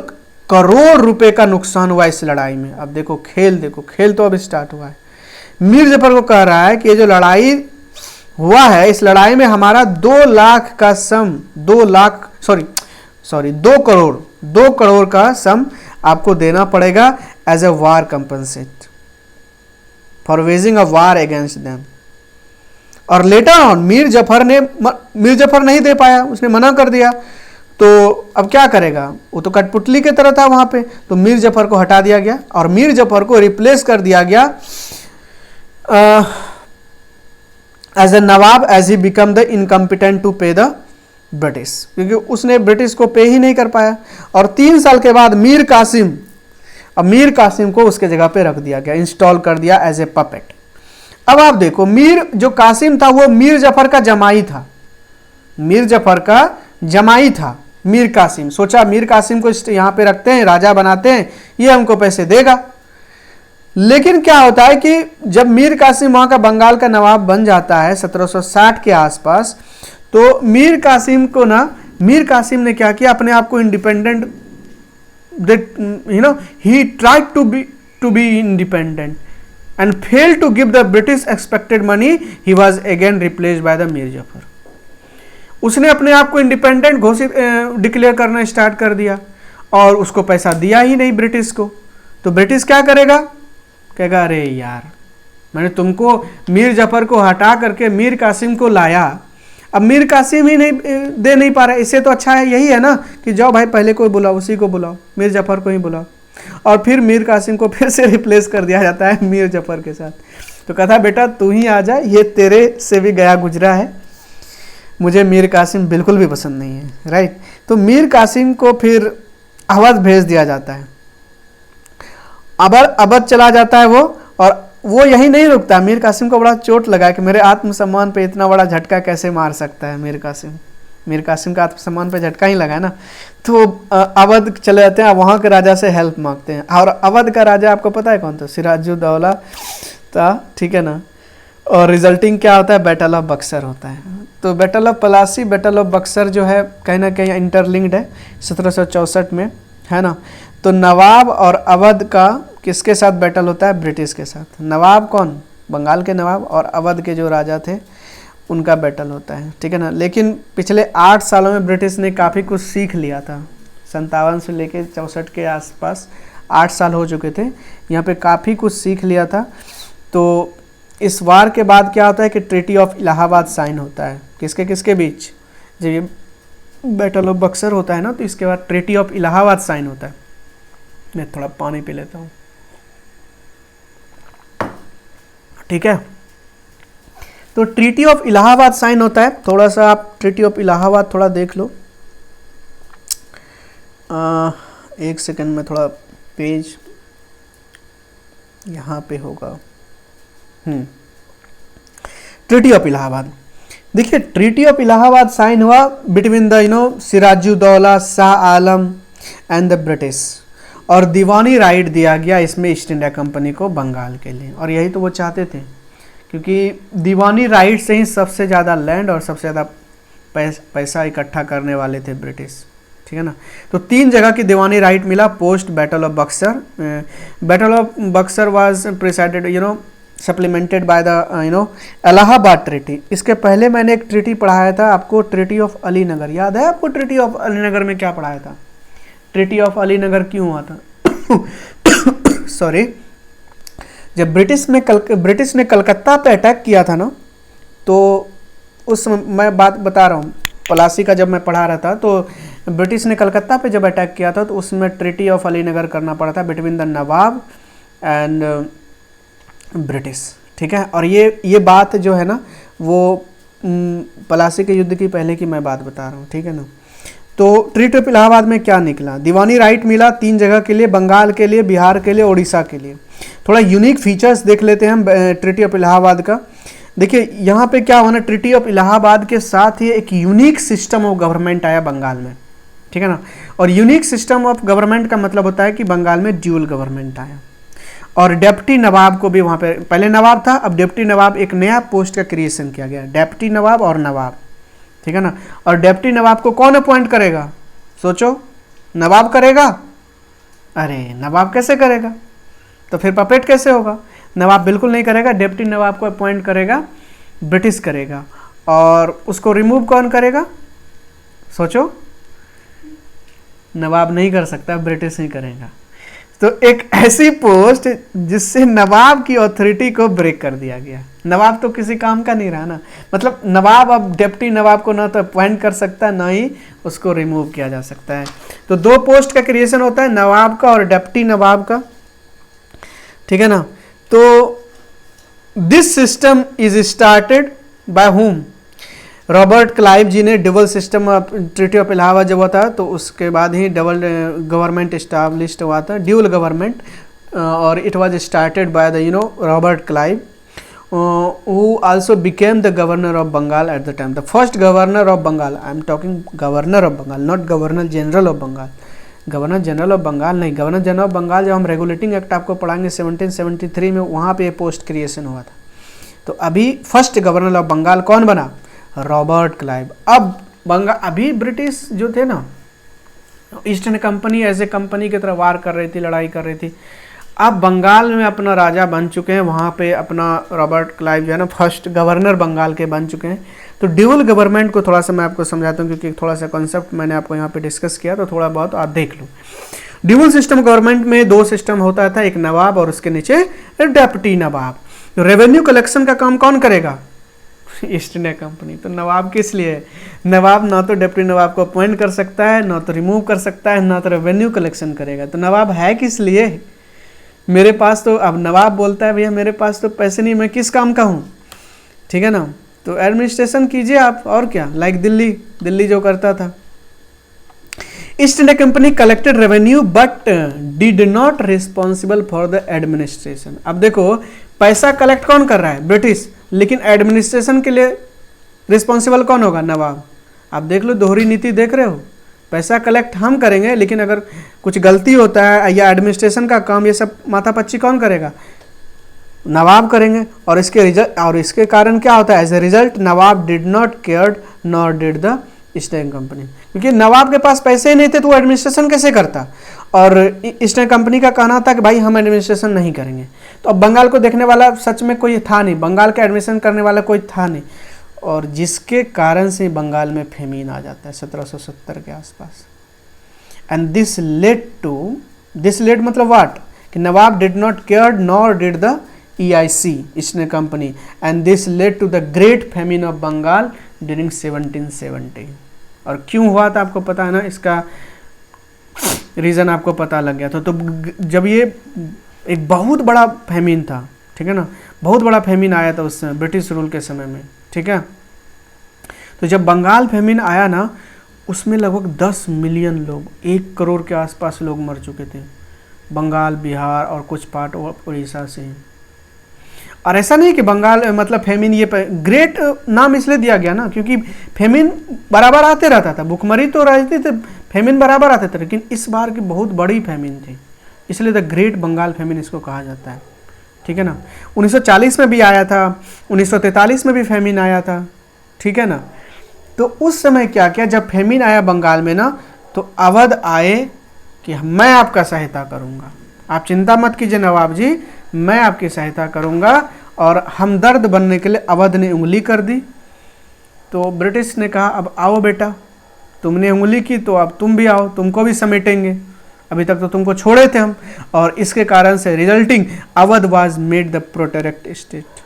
करोड़ रुपए का नुकसान हुआ इस लड़ाई में। अब देखो खेल तो अब स्टार्ट हुआ है। मीर जफर को कह रहा है कि ये जो लड़ाई हुआ है, इस लड़ाई में हमारा 2 लाख का सम, 2 करोड़ का सम आपको देना पड़ेगा as a war compensate for waging a war against them. और लेटर ऑन मीर जफर नहीं दे पाया, उसने मना कर दिया। तो अब क्या करेगा, वो तो कठपुतली की तरह था वहां पे। तो मीर जफर को हटा दिया गया और मीर जफर को रिप्लेस कर दिया गया as a nawab, as he become the incompetent to pay the British, क्योंकि उसने ब्रिटिश को पे ही नहीं कर पाया। और 3 साल के बाद मीर कासिम को उसके जगह पे रख दिया गया, इंस्टॉल कर दिया एज ए पपेट। अब आप देखो, मीर जो कासिम था वो मीर जफर का जमाई था, मीर कासिम। सोचा मीर कासिम को यहां पे रखते हैं, राजा बनाते हैं, ये हमको पैसे देगा। लेकिन क्या होता है कि जब मीर कासिम वहां का बंगाल का नवाब बन जाता है 1760 के आसपास, तो मीर कासिम ने क्या किया, अपने आप को independent, he tried to be independent and failed to give the British expected money. He was again replaced by the Mir Zafar. उसने अपने आप को इंडिपेंडेंट डिक्लेयर करना स्टार्ट कर दिया और उसको पैसा दिया ही नहीं ब्रिटिश को। तो ब्रिटिश क्या करेगा, कहेगा अरे यार, मैंने तुमको मीर जफर को हटा करके मीर कासिम को लाया, अब मीर कासिम ही दे नहीं पा रहा। इससे तो अच्छा है, यही है ना कि जाओ भाई पहले कोई बुलाओ, उसी को बुलाओ, मीर जफर को ही बुलाओ। और फिर मीर कासिम को फिर से रिप्लेस कर दिया जाता है मीर जफर के साथ। तो कहा बेटा तू ही आ जा, ये तेरे से भी गया गुजरा है, मुझे मीर कासिम बिल्कुल भी पसंद नहीं है, राइट। तो मीर कासिम को फिर अवध भेज दिया जाता है, अवध चला जाता है वो, और वो यही नहीं रुकता। मीर कासिम को बड़ा चोट लगा कि मेरे आत्मसम्मान पे इतना बड़ा झटका कैसे मार सकता है मीर कासिम का आत्मसम्मान पे झटका ही लगा है ना। तो अवध चले जाते हैं, वहाँ के राजा से हेल्प मांगते हैं। और अवध का राजा आपको पता है कौन था? सिराजुद्दौला था, ठीक है ना। और रिजल्टिंग क्या होता है? बैटल ऑफ बक्सर होता है। तो battle of Plassey, battle of Buxar जो है कहीं ना कहीं इंटरलिंक्ड है 1764 में, है ना। तो नवाब और अवध का किसके साथ बैटल होता है? ब्रिटिश के साथ। नवाब कौन? बंगाल के नवाब, और अवध के जो राजा थे उनका बैटल होता है, ठीक है ना। लेकिन पिछले 8 सालों में ब्रिटिश ने काफ़ी कुछ सीख लिया था। 57 से लेकर 64 के आसपास 8 साल हो चुके थे, यहाँ पे काफ़ी कुछ सीख लिया था। तो इस वार के बाद क्या होता है कि ट्रीटी ऑफ इलाहाबाद साइन होता है। किसके किसके बीच? जब ये बैटल ऑफ बक्सर होता है ना, तो इसके बाद ट्रीटी ऑफ इलाहाबाद साइन होता है। मैं थोड़ा पानी पी लेता हूँ, ठीक है। तो ट्रीटी ऑफ इलाहाबाद साइन होता है। थोड़ा सा आप ट्रीटी ऑफ इलाहाबाद थोड़ा देख लो। एक सेकंड में, थोड़ा पेज यहाँ पे होगा। ट्रीटी ऑफ इलाहाबाद, देखिए ट्रीटी ऑफ इलाहाबाद साइन हुआ between the Sirajuddaula, Shah Alam and the British, और दीवानी राइट दिया गया इसमें ईस्ट इंडिया कंपनी को बंगाल के लिए। और यही तो वो चाहते थे, क्योंकि दीवानी राइट से ही सबसे ज़्यादा लैंड और सबसे ज़्यादा पैसा इकट्ठा करने वाले थे ब्रिटिश, ठीक है ना। तो 3 जगह की दीवानी राइट मिला post battle of Buxar. Battle of Buxar was presided supplemented by the Allahabad treaty. इसके पहले मैंने एक ट्रीटी पढ़ाया था आपको, ट्रीटी ऑफ अलीनगर। याद है आपको ट्रीटी ऑफ अलीनगर में क्या पढ़ाया था? ट्रीटी ऑफ अलीनगर क्यों हुआ था? सॉरी, जब ब्रिटिश ने कलकत्ता पे अटैक किया था ना, तो उस मैं बात बता रहा हूँ, पलासी का जब मैं पढ़ा रहा था, तो ब्रिटिश ने कलकत्ता पे जब अटैक किया था, तो उसमें ट्रीटी ऑफ अलीनगर करना पड़ा था between the Nawab and British, ठीक है। और ये बात जो है ना, वो पलासी के युद्ध की पहले की मैं बात बता रहा हूँ, ठीक है ना। तो ट्रीटी ऑफ इलाहाबाद में क्या निकला? दीवानी राइट मिला 3 जगह के लिए, बंगाल के लिए, बिहार के लिए, उड़ीसा के लिए। थोड़ा यूनिक फीचर्स देख लेते हैं हम ट्रीटी ऑफ इलाहाबाद का। देखिए यहाँ पे क्या हुआ ना, ट्रीटी ऑफ इलाहाबाद के साथ ही एक यूनिक सिस्टम ऑफ गवर्नमेंट आया बंगाल में, ठीक है ना। और यूनिक सिस्टम ऑफ गवर्नमेंट का मतलब होता है कि बंगाल में ड्यूल गवर्नमेंट आया। और डेप्टी नवाब को भी वहाँ पे, पहले नवाब था, अब डेप्टी नवाब, एक नया पोस्ट का क्रिएशन किया गया, डेप्टी नवाब और नवाब, ठीक है ना। और डेप्टी नवाब को कौन अपॉइंट करेगा? सोचो, नवाब करेगा? अरे नवाब कैसे करेगा? तो फिर पपेट कैसे होगा? नवाब बिल्कुल नहीं करेगा। डेप्टी नवाब को अपॉइंट करेगा ब्रिटिश करेगा। और उसको रिमूव कौन करेगा? सोचो, नवाब नहीं कर सकता, ब्रिटिश ही करेगा। तो एक ऐसी पोस्ट जिससे नवाब की अथॉरिटी को ब्रेक कर दिया गया। नवाब तो किसी काम का नहीं रहा ना, मतलब नवाब अब डेप्टी नवाब को ना तो अपॉइंट कर सकता है, ना ही उसको रिमूव किया जा सकता है। तो 2 पोस्ट का क्रिएशन होता है, नवाब का और डेप्टी नवाब का, ठीक है ना। तो this system is started by whom? Robert Clive ji ने double system treaty of Allahabad जब हुआ था, तो उसके बाद ही डबल गवर्नमेंट इस्टाब्लिश्ड हुआ था, ड्यूल गवर्नमेंट। और it was started by the Robert Clive, who also became the governor of Bengal at the time, the first governor of Bengal. I am talking governor of Bengal, not governor general of Bengal. Governor general of Bengal नहीं, governor general of Bengal जब हम regulating act आपको पढ़ाएंगे 1773 में, वहाँ पे post creation हुआ था। तो अभी फर्स्ट गवर्नर ऑफ बंगाल कौन बना? Robert Clive. अब बंगाल, अभी ब्रिटिश जो थे ना, East India Company as a company की तरह वार कर रही थी, लड़ाई कर रही थी। अब बंगाल में अपना राजा बन चुके हैं, वहाँ पे अपना रॉबर्ट क्लाइव जो है ना फर्स्ट गवर्नर बंगाल के बन चुके हैं। तो ड्यूल गवर्नमेंट को थोड़ा सा मैं आपको समझाता हूँ, क्योंकि थोड़ा सा कॉन्सेप्ट मैंने आपको यहाँ पे डिस्कस किया, तो थोड़ा बहुत आप देख लो। ड्यूल सिस्टम गवर्नमेंट में 2 सिस्टम होता था, एक नवाब और उसके नीचे डेप्टी नवाब। रेवेन्यू कलेक्शन का काम कौन करेगा? East India company. तो नवाब किस लिए? नवाब ना तो डेप्टी नवाब को अपॉइंट कर सकता है, ना तो रिमूव कर सकता है, ना तो रेवेन्यू कलेक्शन करेगा। तो नवाब है किस लिए? मेरे पास तो, अब नवाब बोलता है भैया मेरे पास तो पैसे नहीं, मैं किस काम का हूँ, ठीक है ना। तो एडमिनिस्ट्रेशन कीजिए आप, और क्या, लाइक दिल्ली जो करता था। East India company collected revenue but did not responsible for the administration. अब देखो पैसा कलेक्ट कौन कर रहा है, ब्रिटिश, लेकिन एडमिनिस्ट्रेशन के लिए रिस्पॉन्सिबल कौन होगा, नवाब। आप देख लो दोहरी नीति देख रहे हो, पैसा कलेक्ट हम करेंगे लेकिन अगर कुछ गलती होता है या एडमिनिस्ट्रेशन का काम ये सब माथापच्ची कौन करेगा, नवाब करेंगे। और इसके कारण क्या होता है, as a result nawab did not cared nor did the East India Company, क्योंकि नवाब के पास पैसे ही नहीं थे तो वो एडमिनिस्ट्रेशन कैसे करता। और ईस्ट इंडिया कंपनी का कहना था कि भाई हम एडमिनिस्ट्रेशन नहीं करेंगे। तो अब बंगाल को देखने वाला सच में कोई था नहीं, बंगाल का एडमिनिस्ट्रेशन करने वाला कोई था नहीं, और जिसके कारण से बंगाल में फेमीन आ जाता है 1770 के आसपास। एंड दिस लेड मतलब व्हाट, कि नवाब did not care nor did the EIC East India Company, and this led to the great famine of Bengal during 1770। और क्यों हुआ था आपको पता है ना, इसका रीज़न आपको पता लग गया था। तो जब ये एक बहुत बड़ा फेमिन था, ठीक है ना, बहुत बड़ा फेमिन आया था उस समय ब्रिटिश रूल के समय में, ठीक है। तो जब बंगाल फेमिन आया ना, उसमें लगभग 10 मिलियन लोग, 1 करोड़ के आसपास लोग मर चुके थे, बंगाल, बिहार और कुछ पार्ट उड़ीसा से। और ऐसा नहीं कि बंगाल मतलब फेमिन ये ग्रेट नाम इसलिए दिया गया ना, क्योंकि फेमिन बराबर आते रहता था, भुखमरी तो रहती थी, फेमिन बराबर आते थे, लेकिन इस बार की बहुत बड़ी फेमिन थी, इसलिए द ग्रेट बंगाल फेमिन इसको कहा जाता है, ठीक है ना। 1940 में भी आया था, 1943 में भी फेमिन आया था, ठीक है ना। तो उस समय क्या किया, जब फेमिन आया बंगाल में ना, तो अवध आए कि मैं आपका सहायता करूंगा, आप चिंता मत कीजिए नवाब जी, मैं आपकी सहायता करूंगा। और हमदर्द बनने के लिए अवध ने उंगली कर दी। तो ब्रिटिश ने कहा अब आओ बेटा, तुमने उंगली की तो अब तुम भी आओ, तुमको भी समेटेंगे, अभी तक तो तुमको छोड़े थे हम। और इसके कारण से resulting Awadh was made the protected state.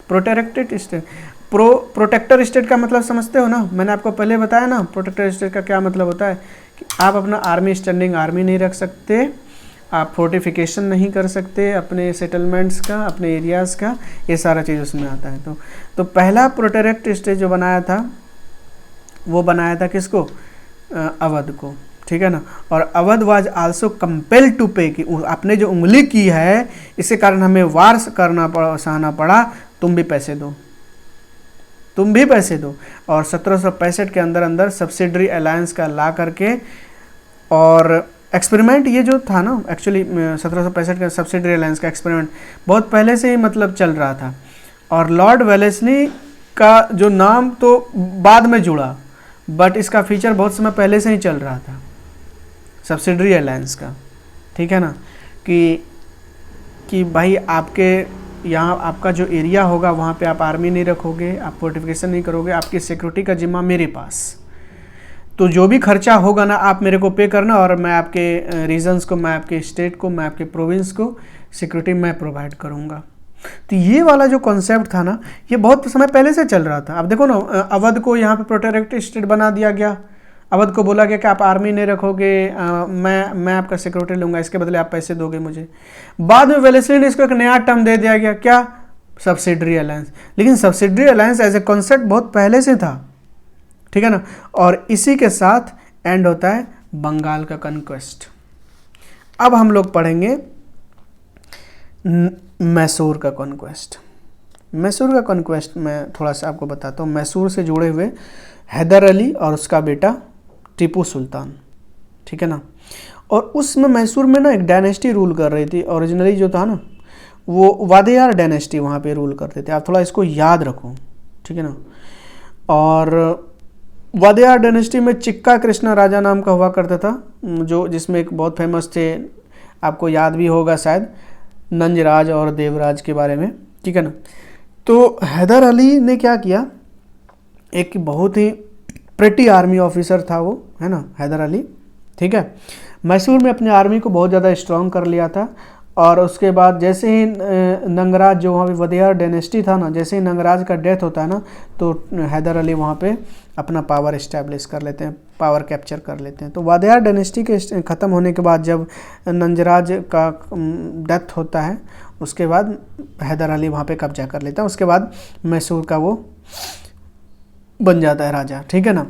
Protected state, protector state का मतलब समझते हो ना, मैंने आपको पहले बताया ना प्रोटेक्टर स्टेट का क्या मतलब होता है, कि आप अपना आर्मी स्टैंडिंग आर्मी नहीं रख सकते, आप फोर्टिफिकेशन नहीं कर सकते अपने सेटलमेंट्स का, अपने एरियाज़ का, ये सारा चीज़ उसमें आता है। तो पहला प्रोटेक्ट स्टेट जो बनाया था वो बनाया था किसको, अवध को, ठीक है ना। और Awadh was also compel to pay, कि आपने जो उंगली की है इसके कारण हमें वार करना पड़ा, सहना पड़ा, तुम भी पैसे दो, तुम भी पैसे दो। और 1765 के अंदर सब्सिडरी अलायंस का ला करके, और एक्सपेरिमेंट ये जो था ना, एक्चुअली 1765 का सब्सिडरी अलायंस का एक्सपेरिमेंट बहुत पहले से ही मतलब चल रहा था। और लॉर्ड वेलेस्ली का जो नाम तो बाद में जुड़ा, बट इसका फीचर बहुत समय पहले से ही चल रहा था सब्सिडरी अलायंस का, ठीक है ना। कि भाई आपके यहाँ आपका जो एरिया होगा वहाँ पे आप आर्मी नहीं रखोगे, आप फोर्टिफिकेशन नहीं करोगे, आपकी सिक्योरिटी का जिम्मा मेरे पास, तो जो भी खर्चा होगा ना आप मेरे को पे करना, और मैं आपके रीजन्स को, मैं आपके स्टेट को, मैं आपके प्रोविंस को सिक्योरिटी मैं प्रोवाइड करूँगा। तो ये वाला जो कॉन्सेप्ट था ना, ये बहुत समय पहले से चल रहा था। अब देखो ना, अवध को यहाँ पे प्रोटेक्टेड स्टेट बना दिया गया, अवध को बोला गया कि आप आर्मी नहीं रखोगे, मैं आपका सिक्योरिटी लूँगा, इसके बदले आप पैसे दोगे मुझे। बाद में वेलेस्ली ने इसको एक नया टर्म दे दिया गया, क्या, सब्सिडरी अलायंस। लेकिन subsidiary alliance as a concept बहुत पहले से था, ठीक है ना। और इसी के साथ एंड होता है बंगाल का कॉन्क्वेस्ट। अब हम लोग पढ़ेंगे मैसूर का कॉन्क्वेस्ट। मैसूर का कॉन्क्वेस्ट मैं थोड़ा सा आपको बताता हूँ। मैसूर से जुड़े हुए हैदर अली और उसका बेटा टीपू सुल्तान, ठीक है ना। और उसमें मैसूर में ना एक डायनेस्टी रूल कर रही थी, ओरिजिनली जो था ना वो वादियार डायनेस्टी वहाँ पे रूल करते थे। आप थोड़ा इसको याद रखो, ठीक है ना। और वादियार डायनेस्टी में चिक्का कृष्णा राजा नाम का हुआ करता था, जो जिसमें एक बहुत फेमस थे, आपको याद भी होगा शायद, नंजराज और देवराज के बारे में, ठीक है ना। तो हैदर अली ने क्या किया, एक बहुत ही प्रेटी आर्मी ऑफिसर था वो, है ना, हैदर अली, ठीक है। मैसूर में अपनी आर्मी को बहुत ज़्यादा स्ट्रॉन्ग कर लिया था। और उसके बाद जैसे ही नंगराज, जो वहाँ पे वादियार डायनेस्टी था ना, जैसे ही नंगराज का डेथ होता है ना, तो हैदर अली वहाँ पे अपना पावर इस्टेब्लिश कर लेते हैं, पावर कैप्चर कर लेते हैं। तो वादियार डायनेस्टी के ख़त्म होने के बाद जब नंजराज का डेथ होता है, उसके बाद हैदर अली वहाँ पे कब्जा कर लेता है। उसके बाद मैसूर का वो बन जाता है राजा, ठीक है ना।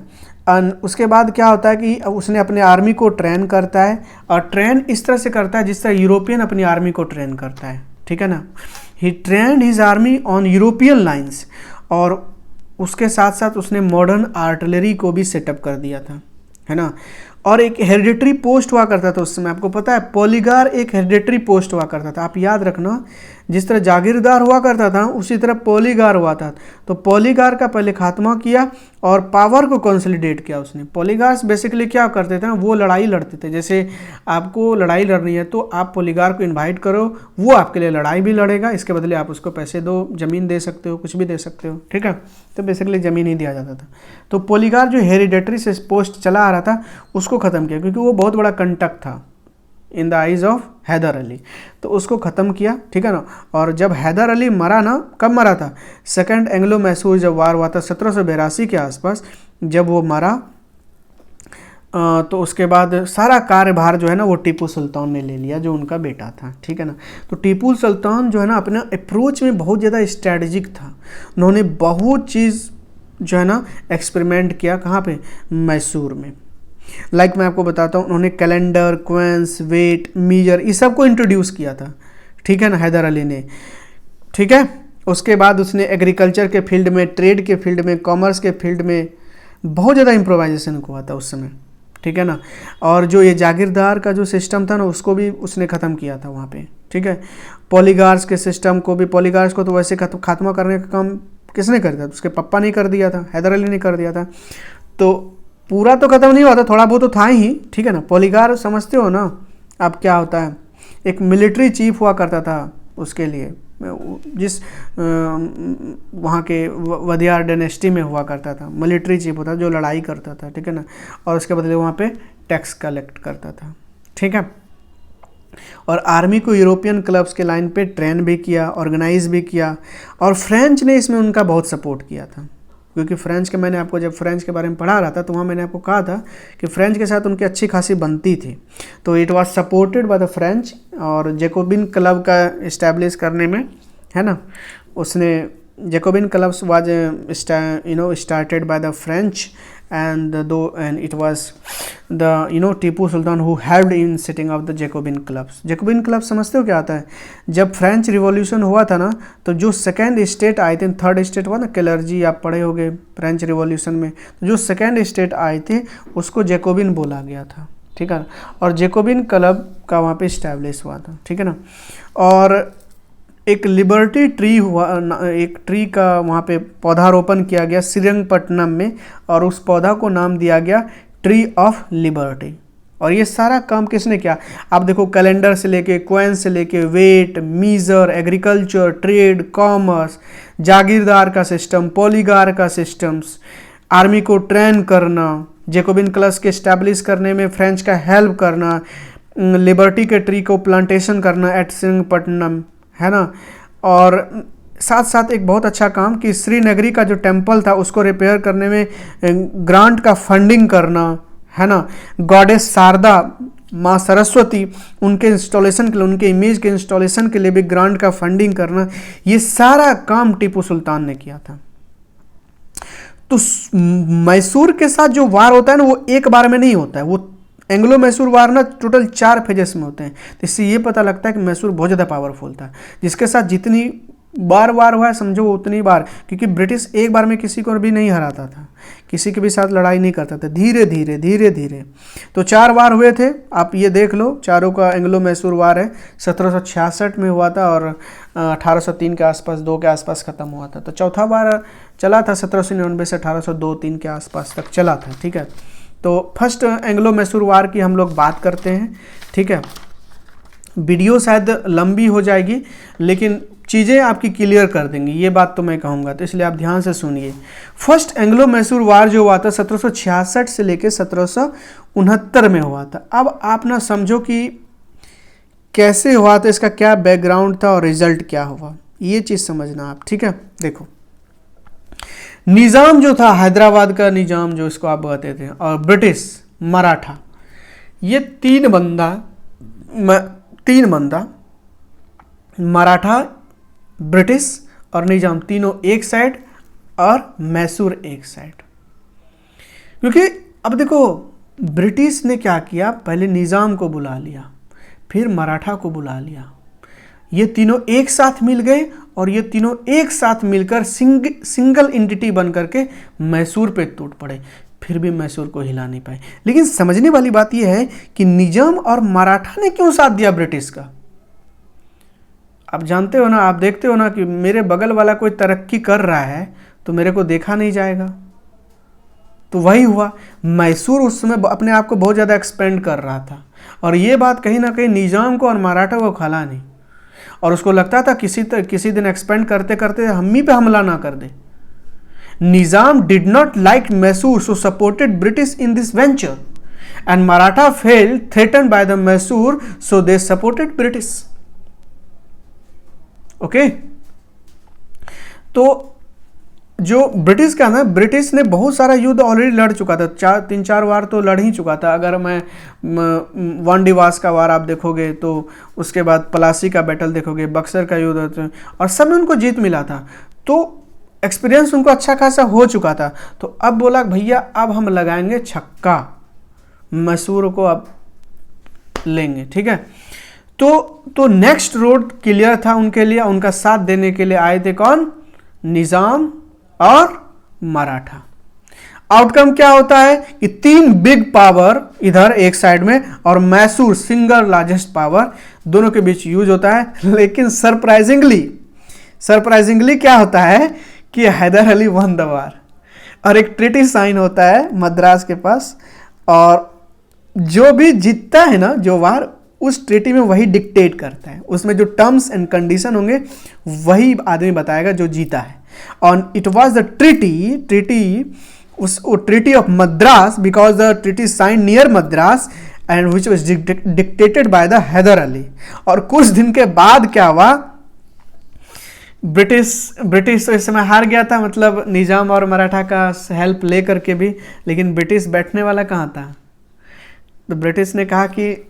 उसके बाद क्या होता है कि उसने अपने आर्मी को ट्रेन करता है, और ट्रेन इस तरह से करता है जिस तरह यूरोपियन अपनी आर्मी को ट्रेन करता है, ठीक है ना। He trained his army on European lines, और उसके साथ साथ उसने मॉडर्न आर्टिलरी को भी सेटअप कर दिया था, है ना। और एक हेरिडेटरी पोस्ट हुआ करता था उस समय, आपको पता है पॉलीगार एक हेरिडेटरी पोस्ट हुआ करता था। आप याद रखना, जिस तरह जागीरदार हुआ करता था उसी तरह पॉलीगार हुआ था। तो पॉलीगार का पहले खात्मा किया और पावर को कंसोलिडेट किया उसने। पॉलीगार्स बेसिकली क्या करते थे ना, वो लड़ाई लड़ते थे। जैसे आपको लड़ाई लड़नी है तो आप पॉलीगार को इन्वाइट करो, वो आपके लिए लड़ाई भी लड़ेगा, इसके बदले आप उसको पैसे दो, ज़मीन दे सकते हो, कुछ भी दे सकते हो, ठीक है। तो बेसिकली ज़मीन ही दिया जाता था। तो पॉलीगार जो हेरिडेटरी से पोस्ट चला आ रहा था उसको ख़त्म किया, क्योंकि वो बहुत बड़ा कंटक था in the eyes of Hyder Ali, तो उसको ख़त्म किया, ठीक है ना। और जब हैदर अली मरा ना, कब मरा था, सेकंड एंग्लो मैसूर जब वार हुआ था 1782 के आसपास, जब वो मरा तो उसके बाद सारा कार्यभार जो है ना वो टीपू सुल्तान ने ले लिया, जो उनका बेटा था, ठीक है ना। तो टीपू सुल्तान जो है ना अपना अप्रोच में बहुत ज़्यादा स्ट्रैटेजिक था। उन्होंने बहुत चीज़ जो है ना एक्सपेरिमेंट किया, कहाँ पे, मैसूर में। लाइक मैं आपको बताता हूँ, उन्होंने कैलेंडर, क्वेंस, वेट, मीजर, इस सब को इंट्रोड्यूस किया था, ठीक है ना, हैदर अली ने, ठीक है। उसके बाद उसने एग्रीकल्चर के फील्ड में, ट्रेड के फील्ड में, कॉमर्स के फील्ड में बहुत ज़्यादा इम्प्रोवाइजेशन हुआ था उस समय, ठीक है ना। और जो ये जागीरदार का जो सिस्टम था ना उसको भी उसने ख़त्म किया था वहाँ पे, ठीक है। पॉलीगार्स के सिस्टम को भी, पॉलीगार्स को तो वैसे खात्मा करने का काम किसने कर दिया था, उसके पापा ने कर दिया था, हैदर अली ने कर दिया था। तो पूरा तो ख़त्म नहीं हुआ था, थोड़ा बहुत तो था ही, ठीक है ना। पॉलीगार समझते हो ना अब क्या होता है, एक मिलिट्री चीफ हुआ करता था उसके लिए, जिस वहाँ के वदियार डायनेस्टी में हुआ करता था, मिलिट्री चीफ होता जो लड़ाई करता था, ठीक है ना। और उसके बदले वहाँ पे टैक्स कलेक्ट करता था, ठीक है। और आर्मी को यूरोपियन क्लब्स के लाइन पे ट्रेन भी किया, ऑर्गेनाइज भी किया, और फ्रेंच ने इसमें उनका बहुत सपोर्ट किया था। क्योंकि फ्रेंच के, मैंने आपको जब फ्रेंच के बारे में पढ़ा रहा था तो वहाँ मैंने आपको कहा था कि फ्रेंच के साथ उनकी अच्छी खासी बनती थी। तो it was supported by the French, और जैकोबिन क्लब का इस्टेब्लिश करने में, है ना, उसने Jacobian clubs was started by the French, and it was the Tipu Sultan who helped in setting up the Jacobian clubs. Jacobin club समझते हो क्या आता है, जब फ्रेंच रिवॉल्यूशन हुआ था ना तो जो सेकेंड स्टेट आए थे, थर्ड स्टेट हुआ ना क्लर्जी, आप पढ़े होगे फ्रेंच रिवॉल्यूशन में, तो जो सेकेंड स्टेट आए थे उसको जैकोबिन बोला गया था, ठीक है। और जैकोबिन क्लब का वहाँ पे इस्टेब्लिश हुआ था, ठीक है ना। और एक लिबर्टी ट्री हुआ, एक ट्री का वहाँ पे पौधारोपण किया गया श्रीरंगपट्टनम में, और उस पौधा को नाम दिया गया ट्री ऑफ लिबर्टी। और ये सारा काम किसने किया, आप देखो, कैलेंडर से लेके, क्वेंस से लेके, weight, measure, agriculture, trade, commerce, जागीरदार का सिस्टम, पॉलीगार का सिस्टम्स, आर्मी को ट्रेन करना, जैकोबिन क्लब्स के इस्टेब्लिश करने में फ्रेंच का हेल्प करना, लिबर्टी के ट्री को प्लांटेशन करना एट श्रीरंगपट्टनम, है ना। और साथ साथ एक बहुत अच्छा काम कि श्रीनगरी का जो टेम्पल था उसको रिपेयर करने में ग्रांट का फंडिंग करना, है ना। गॉडेस शारदा, माँ सरस्वती, उनके इंस्टॉलेशन के लिए, उनके इमेज के इंस्टॉलेशन के लिए भी ग्रांट का फंडिंग करना, ये सारा काम टीपू सुल्तान ने किया था। तो मैसूर के साथ जो वार होता है ना वो एक बार में नहीं होता है, वो एंग्लो मैसूर वार ना टोटल 4 फेजेस में होते हैं। तो इससे ये पता लगता है कि मैसूर बहुत ज़्यादा पावरफुल था, जिसके साथ जितनी बार वार हुआ है समझो उतनी बार, क्योंकि ब्रिटिश एक बार में किसी को भी नहीं हराता था, किसी के भी साथ लड़ाई नहीं करता था, धीरे धीरे धीरे धीरे। तो 4 वार हुए थे, आप ये देख लो, चारों का एंग्लो मैसूर वार है। 1766 में हुआ था और 1803 के आसपास, 2 के आसपास ख़त्म हुआ था। तो चौथा वार चला था 1799 से 1802-03 के आसपास तक चला था, ठीक है। तो फर्स्ट एंग्लो मैसूर वार की हम लोग बात करते हैं, ठीक है। वीडियो शायद लंबी हो जाएगी लेकिन चीज़ें आपकी क्लियर कर देंगी, ये बात तो मैं कहूँगा, तो इसलिए आप ध्यान से सुनिए। फर्स्ट एंग्लो मैसूर वार जो हुआ था 1766 से लेकर 1769 में हुआ था। अब आप ना समझो कि कैसे हुआ था, इसका क्या बैकग्राउंड था और रिजल्ट क्या हुआ, ये चीज़ समझना आप, ठीक है। देखो, निज़ाम जो था, हैदराबाद का निज़ाम जो इसको आप कहते थे, और ब्रिटिश, मराठा, ये तीन बंदा मराठा, ब्रिटिश और निज़ाम, तीनों एक साइड और मैसूर एक साइड। क्योंकि अब देखो ब्रिटिश ने क्या किया, पहले निज़ाम को बुला लिया, फिर मराठा को बुला लिया, ये तीनों एक साथ मिल गए और ये तीनों एक साथ मिलकर सिंगल एंटिटी बन करके मैसूर पे टूट पड़े, फिर भी मैसूर को हिला नहीं पाए। लेकिन समझने वाली बात यह है कि निजाम और मराठा ने क्यों साथ दिया ब्रिटिश का। आप जानते हो ना, आप देखते हो ना कि मेरे बगल वाला कोई तरक्की कर रहा है तो मेरे को देखा नहीं जाएगा, तो वही हुआ। मैसूर उस समय अपने आप को बहुत ज़्यादा एक्सपेंड कर रहा था और ये बात कहीं ना कहीं निजाम को और मराठा को खला नहीं, और उसको लगता था किसी दिन एक्सपेंड करते करते हम ही पे हमला ना कर दे। Nizam did not like Mysore so supported British in this venture and Maratha felt threatened by the Mysore so they supported British. Okay, तो जो ब्रिटिश का ना, ब्रिटिश ने बहुत सारा युद्ध ऑलरेडी लड़ चुका था, 3-4 बार तो लड़ ही चुका था। अगर मैं वानडिवास का वार आप देखोगे तो उसके बाद प्लासी का बैटल देखोगे, बक्सर का युद्ध, और सब में उनको जीत मिला था, तो एक्सपीरियंस उनको अच्छा खासा हो चुका था। तो अब बोला भैया अब हम लगाएंगे छक्का, मैसूर को अब लेंगे, ठीक है। तो नेक्स्ट रोड क्लियर था उनके लिए, उनका साथ देने के लिए आए थे कौन, निजाम और मराठा। आउटकम क्या होता है कि 3 बिग पावर इधर एक साइड में और मैसूर सिंगल लार्जेस्ट पावर दोनों के बीच यूज होता है। लेकिन सरप्राइजिंगली क्या होता है कि Hyder Ali won the war, और एक ट्रीटी साइन होता है मद्रास के पास, और जो भी जीतता है ना जो वार, उस ट्रीटी में वही डिक्टेट करता है, उसमें जो टर्म्स एंड कंडीशन होंगे वही आदमी बताएगा जो जीता है। और it was the treaty of Madras because the treaty sign near Madras and which was dictated by the Hyder Ali. और कुछ दिन के बाद क्या हुआ, ब्रिटिश तो इस समय हार गया था, मतलब निजाम और मराठा का हेल्प ले करके भी, लेकिन ब्रिटिश बैठने वाला कहाँ था। तो ब्रिटिश ने कहा कि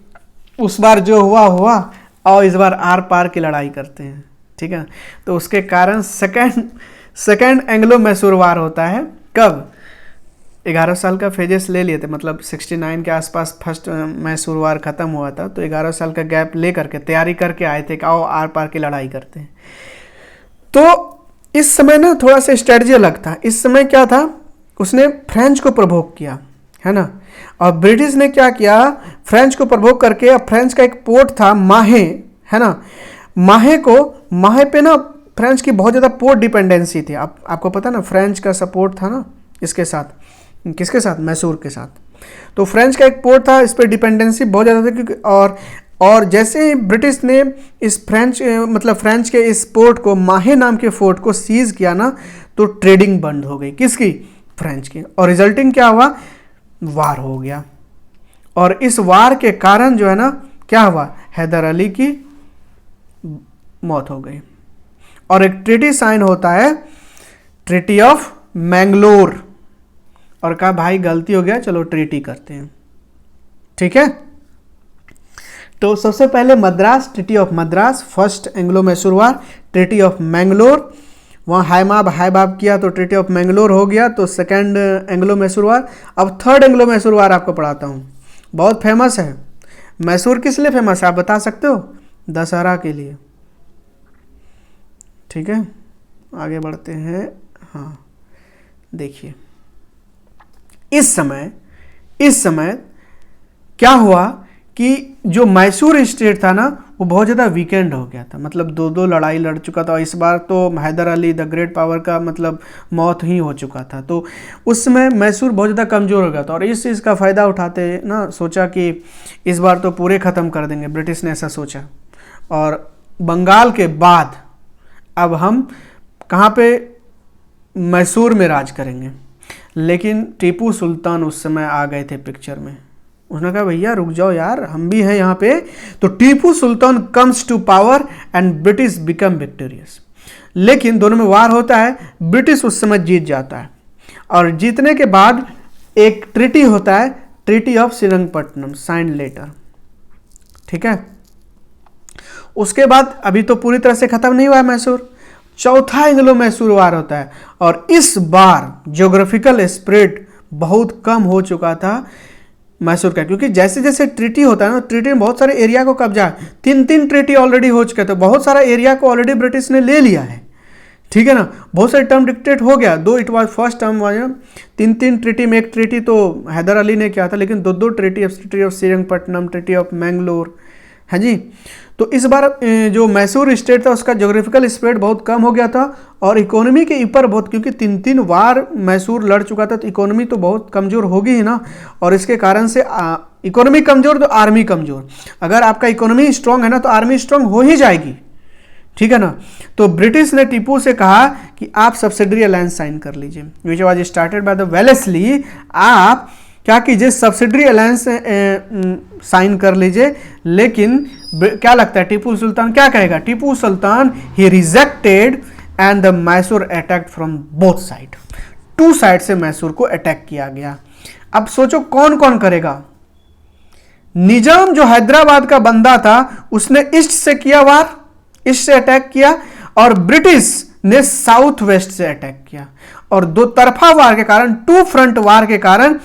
उस बार जो हुआ और इस बार आर पार की लड़ाई करते हैं, ठीक है। तो उसके कारण सेकेंड एंग्लो मैसूर वार होता है। कब, 11 साल का फेजेस ले लिए थे, मतलब 69 के आसपास फर्स्ट मैसूर वार खत्म हुआ था, तो 11 साल का गैप ले करके तैयारी करके आए थे कि आओ आर पार की लड़ाई करते हैं। तो इस समय ना थोड़ा सा स्ट्रेटजी अलग था। इस समय क्या था, उसने फ्रेंच को प्रवोक किया, है ना, और ब्रिटिश ने क्या किया, फ्रेंच को प्रवोक करके, अब फ्रेंच का एक पोर्ट था माहे, है ना, माहे पे ना फ्रेंच की बहुत ज़्यादा पोर्ट डिपेंडेंसी थी। आपको पता ना, फ्रेंच का सपोर्ट था ना इसके साथ, किसके साथ, मैसूर के साथ। तो फ्रेंच का एक पोर्ट था, इस पर डिपेंडेंसी बहुत ज़्यादा थी, क्योंकि और जैसे ही ब्रिटिश ने इस फ्रेंच के इस पोर्ट को, माहे नाम के फोर्ट को सीज किया ना, तो ट्रेडिंग बंद हो गई, किसकी, फ्रेंच की, और रिजल्टिंग क्या हुआ, वार हो गया। और इस वार के कारण जो है ना क्या हुआ, हैदर अली की मौत हो गई। और एक ट्रीटी साइन होता है, ट्रीटी ऑफ मैंगलोर, और कहा भाई गलती हो गया, चलो ट्रीटी करते हैं, ठीक है। तो सबसे पहले Madras, treaty of Madras, first Anglo Mysore war, treaty of Mangalore, वहाँ हाई बाब किया तो ट्रीटी ऑफ मैंगलोर हो गया, तो सेकेंड एंग्लो मैसूर वार। अब थर्ड एंग्लो मैसूर वार आपको पढ़ाता हूँ, बहुत फेमस है। मैसूर किस लिए फेमस है आप बता सकते हो, दशहरा के लिए, ठीक है। आगे बढ़ते हैं, हाँ देखिए, इस समय क्या हुआ कि जो मैसूर स्टेट था ना वो बहुत ज़्यादा वीकेंड हो गया था, मतलब 2 लड़ाई लड़ चुका था। इस बार तो Hyder Ali the great power का मतलब मौत ही हो चुका था, तो उस समय मैसूर बहुत ज़्यादा कमज़ोर हो गया था। और इस चीज़ का फ़ायदा उठाते ना सोचा कि इस बार तो पूरे ख़त्म कर देंगे, ब्रिटिश ने ऐसा सोचा। और बंगाल के बाद अब हम कहाँ पे, मैसूर में राज करेंगे। लेकिन टीपू सुल्तान उस समय आ गए थे पिक्चर में, उसने कहा भैया रुक जाओ यार, हम भी हैं यहाँ पे। तो Tipu Sultan comes to power and British become victorious. लेकिन दोनों में वार होता है, ब्रिटिश उस समय जीत जाता है, और जीतने के बाद एक ट्रीटी होता है, treaty of Srirangapatnam, sign later, ठीक है। उसके बाद अभी तो पूरी तरह से खत्म नहीं हुआ है मैसूर, चौथा एंग्लो मैसूर वार होता है। और इस बार ज्योग्राफिकल स्प्रेड बहुत कम हो चुका था मैसूर का, क्योंकि जैसे जैसे ट्रीटी होता है ना, ट्रीटी में बहुत सारे एरिया को कब्जा है, 3 ट्रीटी ऑलरेडी हो चुके थे, बहुत सारा एरिया को ऑलरेडी ब्रिटिश ने ले लिया है, ठीक है ना। बहुत सारे टर्म डिक्टेट हो गया, दो it was first term was 3 treaty में, एक ट्रीटी तो हैदर अली ने किया था, लेकिन 2 treaty of Srirangapatnam, treaty of Mangalore, है जी। तो इस बार जो मैसूर स्टेट था उसका जोग्राफिकल स्प्रेड बहुत कम हो गया था, और इकोनॉमी के ऊपर बहुत, क्योंकि 3 बार मैसूर लड़ चुका था, तो इकोनॉमी तो बहुत कमज़ोर होगी ही ना, और इसके कारण से इकोनॉमी कमज़ोर तो आर्मी कमज़ोर, अगर आपका इकोनॉमी स्ट्रांग है ना तो आर्मी स्ट्रांग हो ही जाएगी, ठीक है ना। तो ब्रिटिश ने टीपू से कहा कि आप सब्सिडरी अलायंस साइन कर लीजिए, which was started by the Wellesley. आप क्या कीजिए, सब्सिडरी अलायंस साइन कर लीजिए। लेकिन क्या लगता है टीपू सुल्तान क्या कहेगा? Tipu Sultan he rejected and the Mysore attack from both side, 2 side से मैसूर को अटैक किया गया। अब सोचो कौन कौन करेगा? निजाम जो हैदराबाद का बंदा था उसने ईस्ट से किया वार, ईस्ट से अटैक किया, और ब्रिटिश ने साउथ वेस्ट से अटैक किया, और 2 तरफा वार के कारण, 2 फ्रंट वार के कारण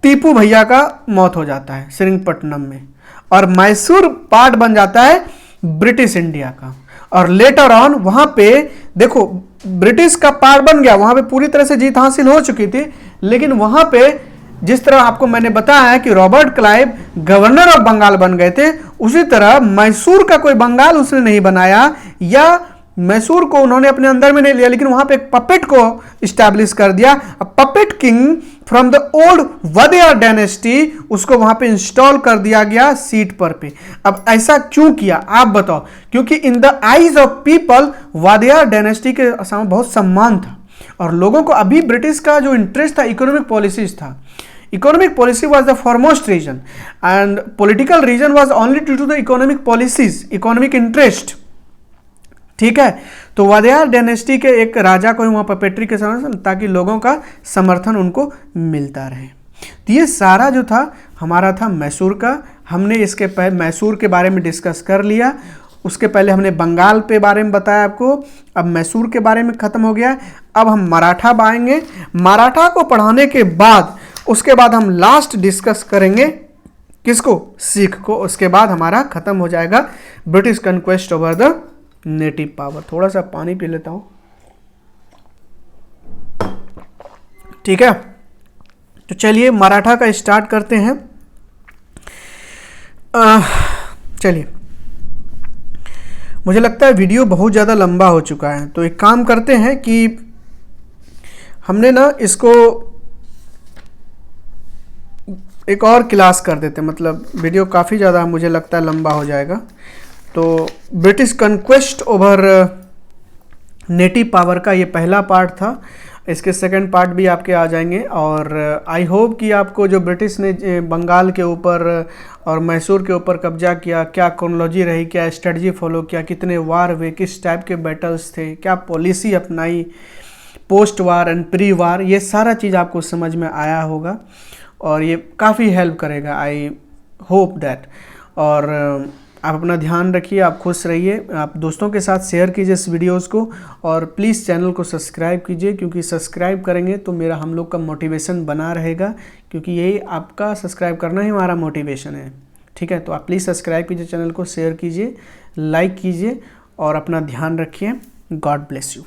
टीपू भैया का मौत हो जाता है श्रीरंगपट्टनम में, और मैसूर पार्ट बन जाता है ब्रिटिश इंडिया का। और लेटर ऑन वहां पे देखो ब्रिटिश का पार्ट बन गया, वहां पे पूरी तरह से जीत हासिल हो चुकी थी, लेकिन वहां पे जिस तरह आपको मैंने बताया है कि Robert Clive governor of Bengal बन गए थे, उसी तरह मैसूर का कोई बंगाल उसने नहीं बनाया, या मैसूर को उन्होंने अपने अंदर में नहीं लिया, लेकिन वहां पे एक पपेट को इस्टेब्लिश कर दिया, puppet king from the old Wodeyar dynasty, उसको वहां पे इंस्टॉल कर दिया गया सीट पर पे। अब ऐसा क्यों किया आप बताओ? क्योंकि in the eyes of people Wodeyar dynasty के सामने बहुत सम्मान था, और लोगों को अभी ब्रिटिश का जो इंटरेस्ट था इकोनॉमिक पॉलिसीज था। Economic policy was the foremost reason, and political reason was only due to the economic policies, economic interest, ठीक है। तो वदेयर डायनेस्टी के एक राजा को वहां पपेट्री के समय, ताकि लोगों का समर्थन उनको मिलता रहे। तो ये सारा जो था हमारा था मैसूर का। हमने इसके पहले मैसूर के बारे में डिस्कस कर लिया, उसके पहले हमने बंगाल पे बारे में बताया आपको, अब मैसूर के बारे में खत्म हो गया। अब हम मराठा आएंगे। मराठा को पढ़ाने के बाद उसके बाद हम लास्ट डिस्कस करेंगे किसको? सिख को। उसके बाद हमारा खत्म हो जाएगा British conquest over the native power. थोड़ा सा पानी पी लेता हूं, ठीक है। तो चलिए मराठा का स्टार्ट करते हैं। चलिए, मुझे लगता है वीडियो बहुत ज़्यादा लंबा हो चुका है, तो एक काम करते हैं कि हमने ना इसको एक और क्लास कर देते हैं, मतलब वीडियो काफ़ी ज़्यादा मुझे लगता है लंबा हो जाएगा। तो British conquest over native power का ये पहला पार्ट था, इसके सेकंड पार्ट भी आपके आ जाएंगे। और आई होप कि आपको जो ब्रिटिश ने बंगाल के ऊपर और मैसूर के ऊपर कब्जा किया, क्या क्रोनोलॉजी रही, क्या स्ट्रेटजी फॉलो किया, कितने वार हुए, किस टाइप के बैटल्स थे, क्या पॉलिसी अपनाई पोस्ट वार एंड प्री वार, ये सारा चीज़ आपको समझ में आया होगा और ये काफ़ी हेल्प करेगा, आई होप दैट। और आप अपना ध्यान रखिए, आप खुश रहिए, आप दोस्तों के साथ शेयर कीजिए इस वीडियोस को, और प्लीज़ चैनल को सब्सक्राइब कीजिए, क्योंकि सब्सक्राइब करेंगे तो मेरा हम लोग का मोटिवेशन बना रहेगा, क्योंकि यही आपका सब्सक्राइब करना ही हमारा मोटिवेशन है, ठीक है। तो आप प्लीज़ सब्सक्राइब कीजिए, चैनल को शेयर कीजिए, लाइक कीजिए और अपना ध्यान रखिए। God bless you.